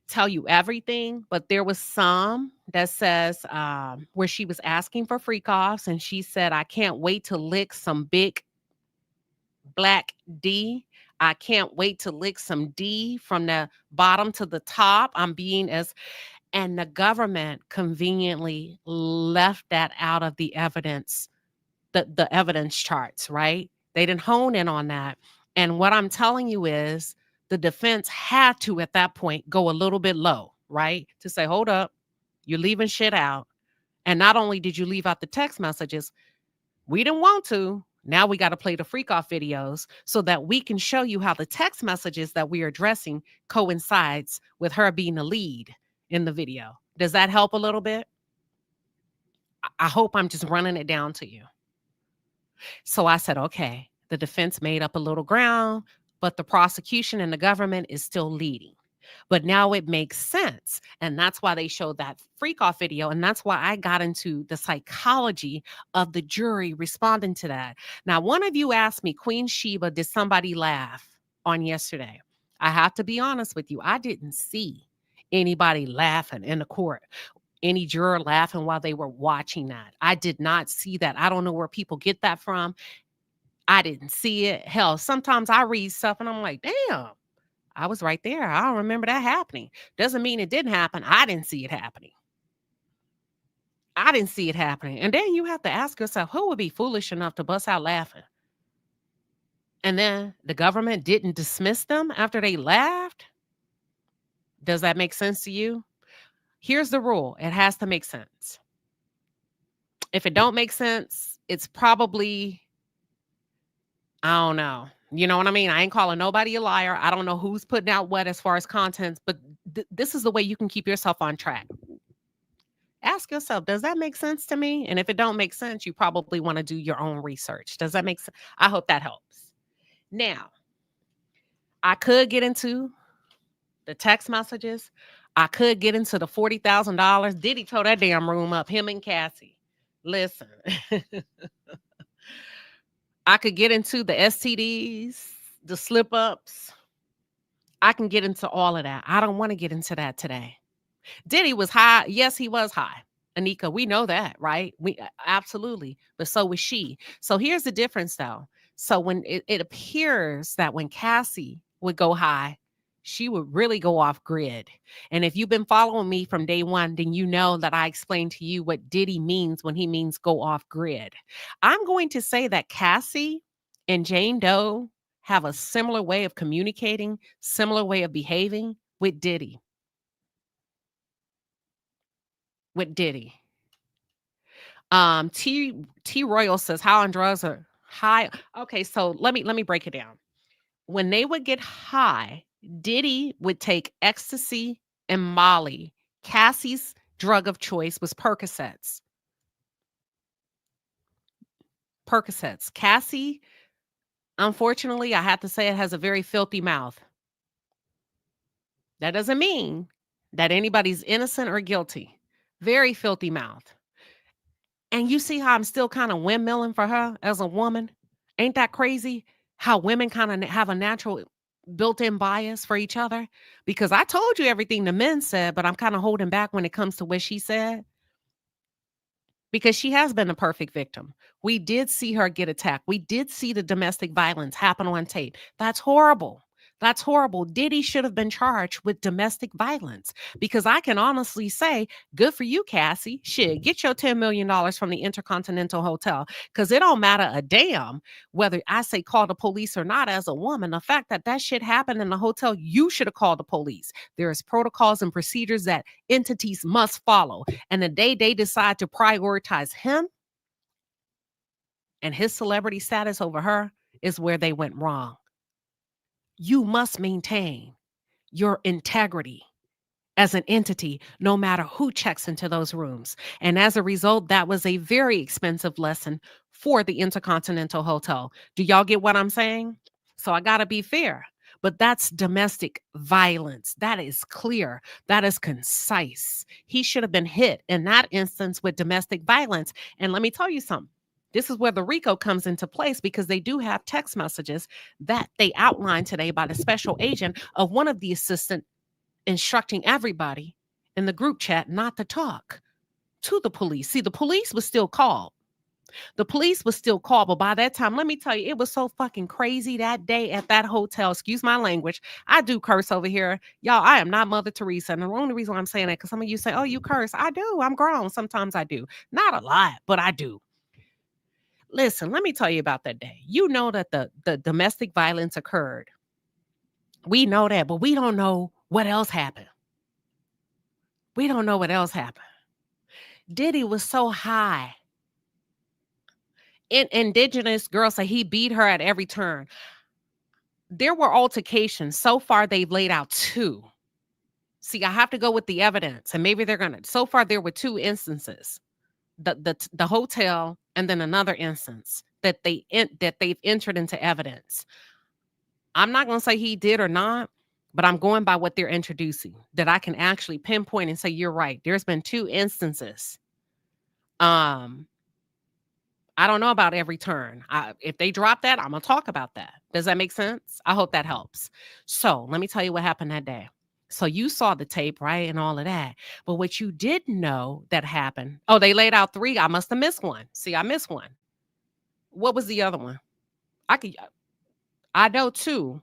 tell you everything, but there was some that says where she was asking for freak offs and she said, I can't wait to lick some big black D. I can't wait to lick some D from the bottom to the top. And the government conveniently left that out of the evidence, the evidence charts, right? They didn't hone in on that. And what I'm telling you is the defense had to, at that point, go a little bit low, right? To say, hold up, you're leaving shit out. And not only did you leave out the text messages, we didn't want to. Now we got to play the freak off videos so that we can show you how the text messages that we are addressing coincides with her being the lead in the video. Does that help a little bit? I hope I'm just running it down to you. So I said, okay, the defense made up a little ground, but the prosecution and the government is still leading. But now it makes sense. And that's why they showed that freak off video. And that's why I got into the psychology of the jury responding to that. Now, one of you asked me, Queen Sheba, did somebody laugh on yesterday? I have to be honest with you. I didn't see anybody laughing in the court, any juror laughing while they were watching that. I did not see that. I don't know where people get that from. I didn't see it. Hell, sometimes I read stuff and I'm like, damn, I was right there. I don't remember that happening. Doesn't mean it didn't happen. I didn't see it happening. I didn't see it happening. And then you have to ask yourself, who would be foolish enough to bust out laughing? And then the government didn't dismiss them after they laughed? Does that make sense to you? Here's the rule. It has to make sense. If it don't make sense, it's probably, I don't know. You know what I mean? I ain't calling nobody a liar. I don't know who's putting out what as far as contents, but this is the way you can keep yourself on track. Ask yourself, does that make sense to me? And if it don't make sense, you probably want to do your own research. Does that make sense? I hope that helps. Now, I could get into the text messages. I could get into the $40,000. Diddy tore that damn room up, him and Cassie. Listen, I could get into the STDs, the slip ups. I can get into all of that. I don't want to get into that today. Diddy was high. Yes, he was high. Anika, we know that, right? We absolutely, but so was she. So here's the difference though. So when it appears that when Cassie would go high, she would really go off grid. And if you've been following me from day one, then you know that I explained to you what Diddy means when he means go off grid. I'm going to say that Cassie and Jane Doe have a similar way of communicating, similar way of behaving with Diddy. T Royal says how on drugs are high. Okay, so let me break it down. When they would get high, Diddy would take ecstasy and Molly. Cassie's drug of choice was Percocets. Cassie, unfortunately, I have to say it has a very filthy mouth. That doesn't mean that anybody's innocent or guilty. Very filthy mouth. And you see how I'm still kind of windmilling for her as a woman? Ain't that crazy? How women kind of have a natural built-in bias for each other? Because I told you everything the men said, but I'm kind of holding back when it comes to what she said. Because she has been a perfect victim. We did see her get attacked. We did see the domestic violence happen on tape. That's horrible. That's horrible. Diddy should have been charged with domestic violence because I can honestly say, good for you, Cassie. Shit, get your $10 million from the Intercontinental Hotel because it don't matter a damn whether I say call the police or not as a woman. The fact that that shit happened in the hotel, you should have called the police. There's protocols and procedures that entities must follow. And the day they decide to prioritize him and his celebrity status over her is where they went wrong. You must maintain your integrity as an entity, no matter who checks into those rooms. And as a result, that was a very expensive lesson for the Intercontinental Hotel. Do y'all get what I'm saying? So I got to be fair. But that's domestic violence. That is clear. That is concise. He should have been hit in that instance with domestic violence. And let me tell you something. This is where the RICO comes into place because they do have text messages that they outlined today by the special agent of one of the assistant instructing everybody in the group chat not to talk to the police. See, the police was still called. But by that time, let me tell you, it was so fucking crazy that day at that hotel. Excuse my language. I do curse over here. Y'all, I am not Mother Teresa. And the only reason why I'm saying that, because some of you say, oh, you curse. I do. I'm grown. Sometimes I do. Not a lot, but I do. Listen, let me tell you about that day. You know that the domestic violence occurred. We know that, but we don't know what else happened. Diddy was so high. Indigenous girls say he beat her at every turn. There were altercations. So far, they've laid out 2. See, I have to go with the evidence, and maybe they're gonna. So far, there were 2 instances. The hotel, and then another instance that they've entered into evidence. I'm not gonna say he did or not, but I'm going by what they're introducing that I can actually pinpoint and say you're right. There's been 2 instances. I don't know about every turn. If they drop that, I'm gonna talk about that. Does that make sense? I hope that helps. So let me tell you what happened that day. So you saw the tape, right? And all of that. But what you didn't know that happened. Oh, they laid out 3. I must have missed one. See, I missed one. What was the other one? I know 2.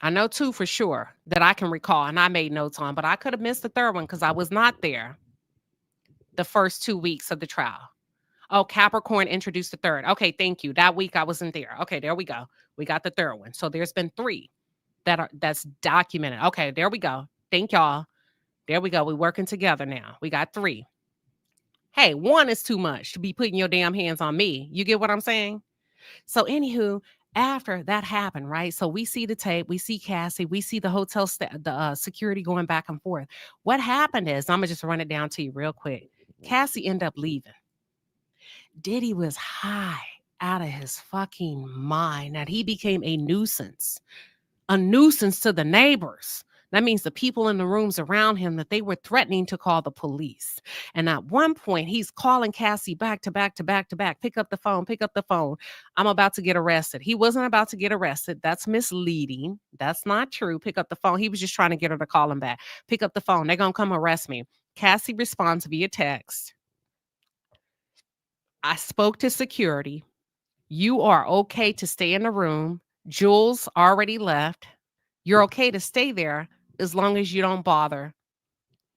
I know 2 for sure that I can recall. And I made notes on, but I could have missed the 3rd one because I was not there. the first 2 weeks of the trial. Oh, Capricorn introduced the third. Okay, thank you. That week I wasn't there. Okay, there we go. We got the third one. So there's been 3 that's documented. Okay, there we go. Thank y'all. There we go. We're working together now. We got 3. Hey, 1 is too much to be putting your damn hands on me. You get what I'm saying? So anywho, after that happened, right? So we see the tape, we see Cassie, we see the hotel, security going back and forth. What happened is, I'm gonna just run it down to you real quick. Cassie ended up leaving. Diddy was high out of his fucking mind that he became a nuisance to the neighbors. That means the people in the rooms around him, that they were threatening to call the police. And at one point, he's calling Cassie back to back to back to back. Pick up the phone, pick up the phone. I'm about to get arrested. He wasn't about to get arrested. That's misleading. That's not true. Pick up the phone. He was just trying to get her to call him back. Pick up the phone. They're going to come arrest me. Cassie responds via text. I spoke to security. You are okay to stay in the room. Jules already left. You're okay to stay there as long as you don't bother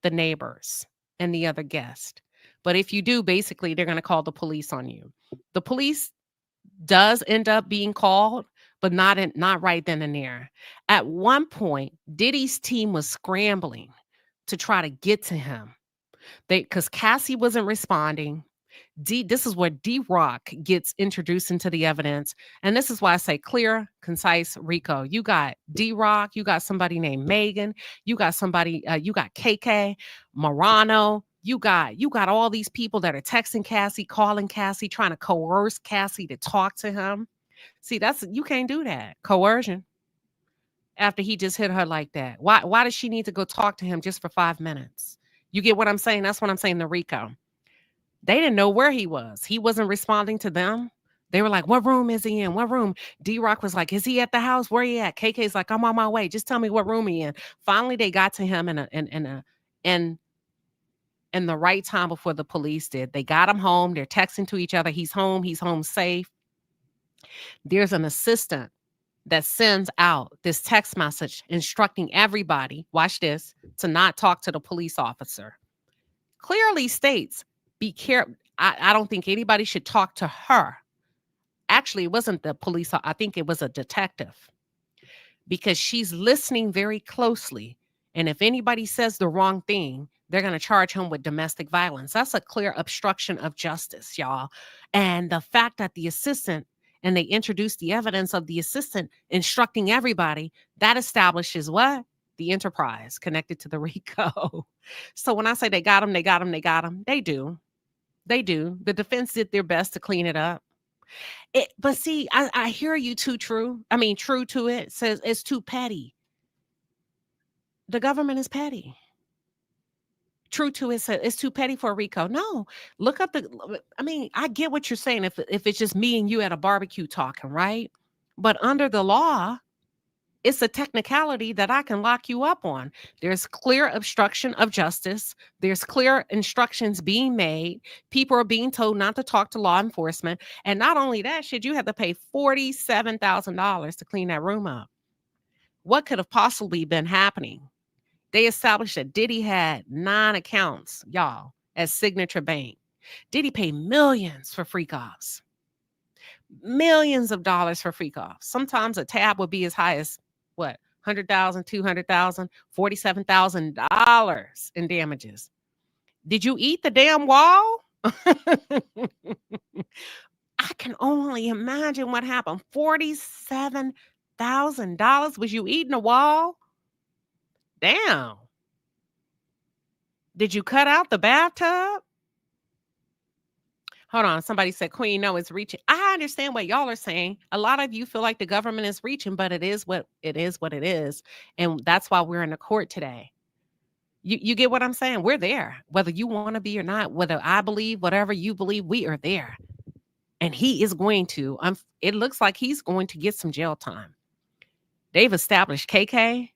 the neighbors and the other guest. But if you do, basically, they're going to call the police on you. The police does end up being called, but not right then and there. At one point, Diddy's team was scrambling to try to get to him. Because Cassie wasn't responding. This is where D-Rock gets introduced into the evidence. And this is why I say clear, concise RICO. You got D-Rock, you got somebody named Megan, you got somebody, you got KK, Morano, you got all these people that are texting Cassie, calling Cassie, trying to coerce Cassie to talk to him. See, you can't do that. Coercion. After he just hit her like that. Why does she need to go talk to him just for 5 minutes? You get what I'm saying? That's what I'm saying, the RICO. They didn't know where he was. He wasn't responding to them. They were like, what room is he in? What room? D-Rock was like, is he at the house? Where he at? KK's like, I'm on my way. Just tell me what room he in. Finally, they got to him in the right time before the police did. They got him home. They're texting to each other. He's home safe. There's an assistant that sends out this text message instructing everybody, watch this, to not talk to the police officer. Clearly states, be careful. I don't think anybody should talk to her. Actually, it wasn't the police. I think it was a detective, because she's listening very closely. And if anybody says the wrong thing, they're going to charge him with domestic violence. That's a clear obstruction of justice, y'all. And the fact that the assistant, and they introduced the evidence of the assistant instructing everybody, that establishes what? The enterprise connected to the RICO. So when I say they got him, they do. They do. The defense did their best to clean it up. But see, I hear you true to it. Says it's too petty. The government is petty. True to it says it's too petty for a RICO. No, look up I get what you're saying if it's just me and you at a barbecue talking, right? But under the law, it's a technicality that I can lock you up on. There's clear obstruction of justice. There's clear instructions being made. People are being told not to talk to law enforcement. And not only that, you have to pay $47,000 to clean that room up. What could have possibly been happening? They established that Diddy had 9 accounts, y'all, at Signature Bank. Diddy paid millions for freak offs. Millions of dollars for freak offs. Sometimes a tab would be as high as what? $100,000, $200,000, $47,000 in damages. Did you eat the damn wall? I can only imagine what happened. $47,000. Was you eating a wall? Damn. Did you cut out the bathtub? Hold on. Somebody said, Queen, no, it's reaching. I understand what y'all are saying. A lot of you feel like the government is reaching, but it is what it is. And that's why we're in the court today. You get what I'm saying? We're there, whether you want to be or not, whether I believe, whatever you believe, we are there. And he is going to, it looks like he's going to get some jail time. They've established KK,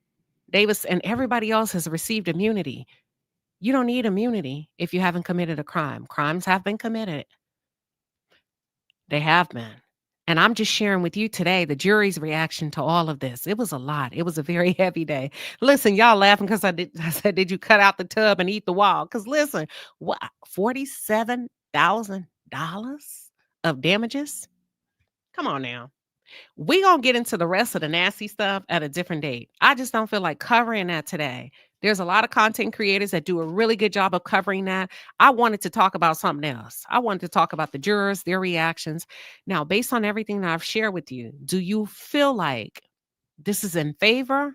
Davis, and everybody else has received immunity. You don't need immunity if you haven't committed a crime. Crimes have been committed. They have been. And I'm just sharing with you today the jury's reaction to all of this. It was a lot. It was a very heavy day. Listen, y'all laughing because I said, did you cut out the tub and eat the wall? Because listen, what, $47,000 of damages? Come on now. We gonna get into the rest of the nasty stuff at a different date. I just don't feel like covering that today. There's a lot of content creators that do a really good job of covering that. I wanted to talk about something else. I wanted to talk about the jurors, their reactions. Now, based on everything that I've shared with you, do you feel like this is in favor?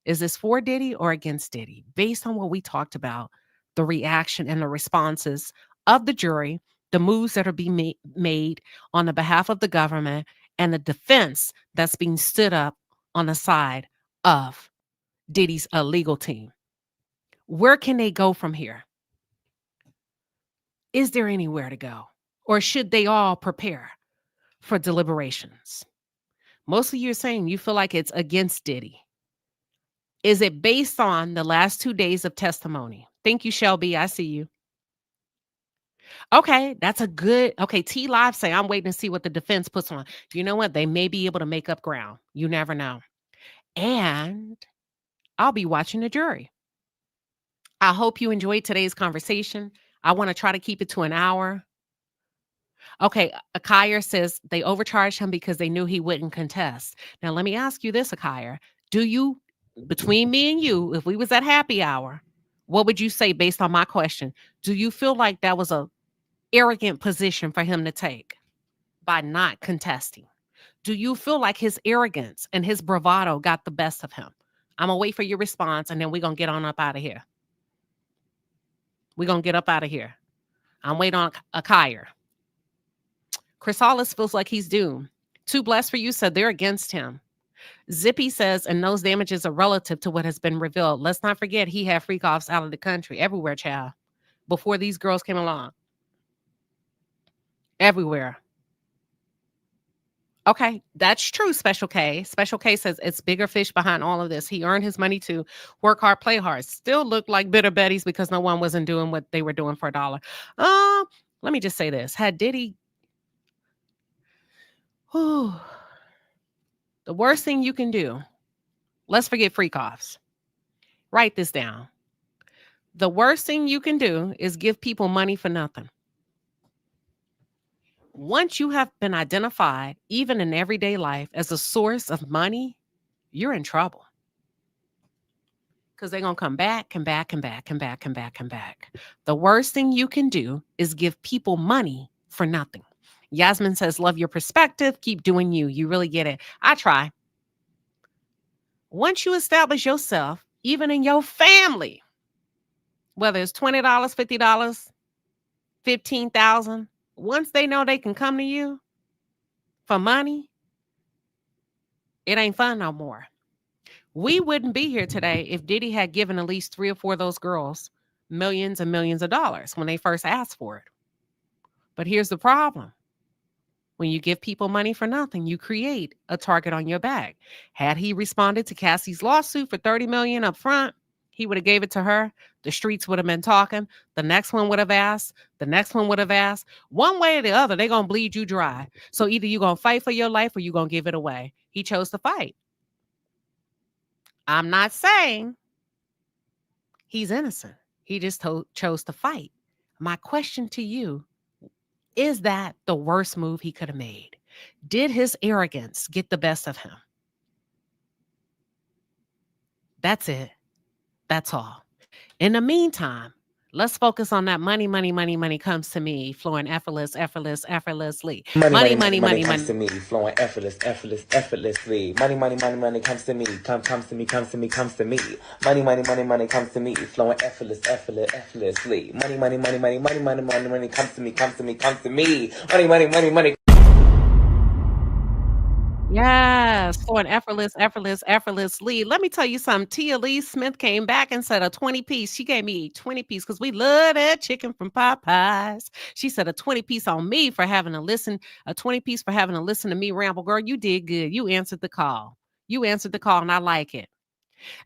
Is this for Diddy or against Diddy? Based on what we talked about, the reaction and the responses of the jury, the moves that are being made on the behalf of the government, and the defense that's being stood up on the side of Diddy's legal team. Where can they go from here? Is there anywhere to go? Or should they all prepare for deliberations? Most of you are saying you feel like it's against Diddy. Is it based on the last 2 days of testimony? Thank you, Shelby. I see you. Okay, that's a good. Okay, T Live say, I'm waiting to see what the defense puts on. You know what? They may be able to make up ground. You never know. And I'll be watching the jury. I hope you enjoyed today's conversation. I want to try to keep it to an hour. Okay, Akire says they overcharged him because they knew he wouldn't contest. Now, let me ask you this, Akire. Do you, between me and you, if we was at happy hour, what would you say based on my question? Do you feel like that was a arrogant position for him to take by not contesting? Do you feel like his arrogance and his bravado got the best of him? I'm going to wait for your response, and then we're going to get on up out of here. We're going to get up out of here. I'm waiting on Akire. Chrysalis feels like he's doomed. Too Blessed for You said they're against him. Zippy says, and those damages are relative to what has been revealed. Let's not forget he had freak offs out of the country, everywhere, child, before these girls came along. Everywhere. Okay, that's true, Special K. Special K says it's bigger fish behind all of this. He earned his money to work hard, play hard. Still look like bitter Betties because no one wasn't doing what they were doing for $1. Let me just say this. Had Diddy... the worst thing you can do, let's forget freak offs. Write this down. The worst thing you can do is give people money for nothing. Once you have been identified, even in everyday life, as a source of money, you're in trouble. Because they're going to come back and back and back and back and back and back. The worst thing you can do is give people money for nothing. Yasmin says, love your perspective. Keep doing you. You really get it. I try. Once you establish yourself, even in your family, whether it's $20, $50, $15,000, once they know they can come to you for money, it ain't fun no more. We wouldn't be here today if Diddy had given at least 3 or 4 of those girls millions and millions of dollars when they first asked for it. But here's the problem. When you give people money for nothing, you create a target on your back. Had he responded to Cassie's lawsuit for $30 million up front, he would have gave it to her. The streets would have been talking. The next one would have asked. The next one would have asked. One way or the other, they're going to bleed you dry. So either you're going to fight for your life or you're going to give it away. He chose to fight. I'm not saying he's innocent. He just chose to fight. My question to you, is that the worst move he could have made? Did his arrogance get the best of him? That's it. That's all. In the meantime, let's focus on that money comes to me, flowing effortlessly. Money comes to me, flowing effortlessly. Money comes to me, comes to me. Money comes to me, flowing effortlessly. Money comes to me. Money. Yes, flowing effortlessly. Let me tell you something. Tia Lee Smith came back and said a 20-piece. She gave me a 20-piece because we love that chicken from Popeyes. She said a 20-piece on me for having to listen, a 20-piece for having to listen to me ramble. Girl, you did good. You answered the call. And I like it.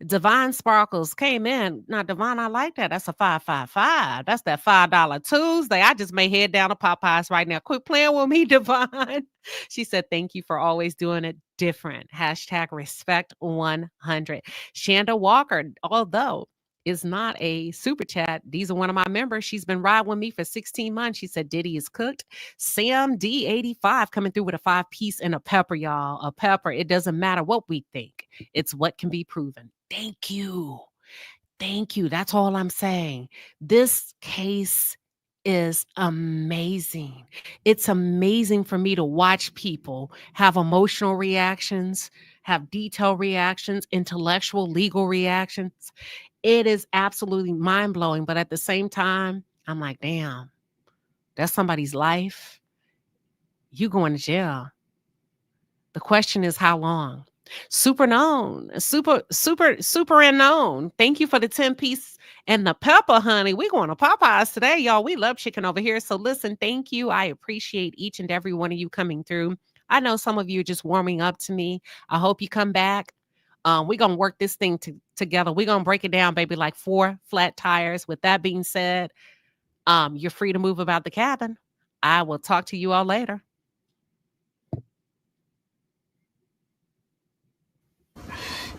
Divine Sparkles came in. Now, Divine, I like that. That's a 555. That's that $5 Tuesday. I just may head down to Popeyes right now. Quit playing with me, Divine. She said, thank you for always doing it different. Hashtag respect 100. Shanda Walker, although is not a super chat. These are one of my members. She's been riding with me for 16 months. She said, Diddy is cooked. Sam D85 coming through with a 5-piece and a pepper, y'all. A pepper. It doesn't matter what we think. It's what can be proven. Thank you. Thank you. That's all I'm saying. This case is amazing. It's amazing for me to watch people have emotional reactions, have detailed reactions, intellectual, legal reactions. It is absolutely mind-blowing. But at the same time, I'm like, damn, that's somebody's life. You going to jail. The question is how long? Super unknown. Thank you for the 10-piece and the pepper, honey. We're going to Popeyes today, y'all. We love chicken over here. So listen, thank you. I appreciate each and every one of you coming through. I know some of you are just warming up to me. I hope you come back. We're going to work this thing together. We're going to break it down, baby, like 4 flat tires. With that being said, you're free to move about the cabin. I will talk to you all later.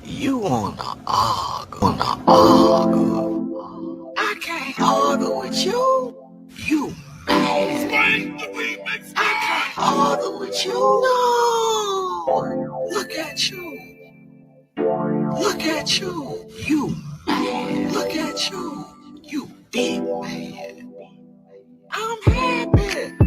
You wanna argue. I can't argue with you. You mad. I can't argue with you. No. Look at you. Look at you. You mad. Look at you. You big mad. I'm happy.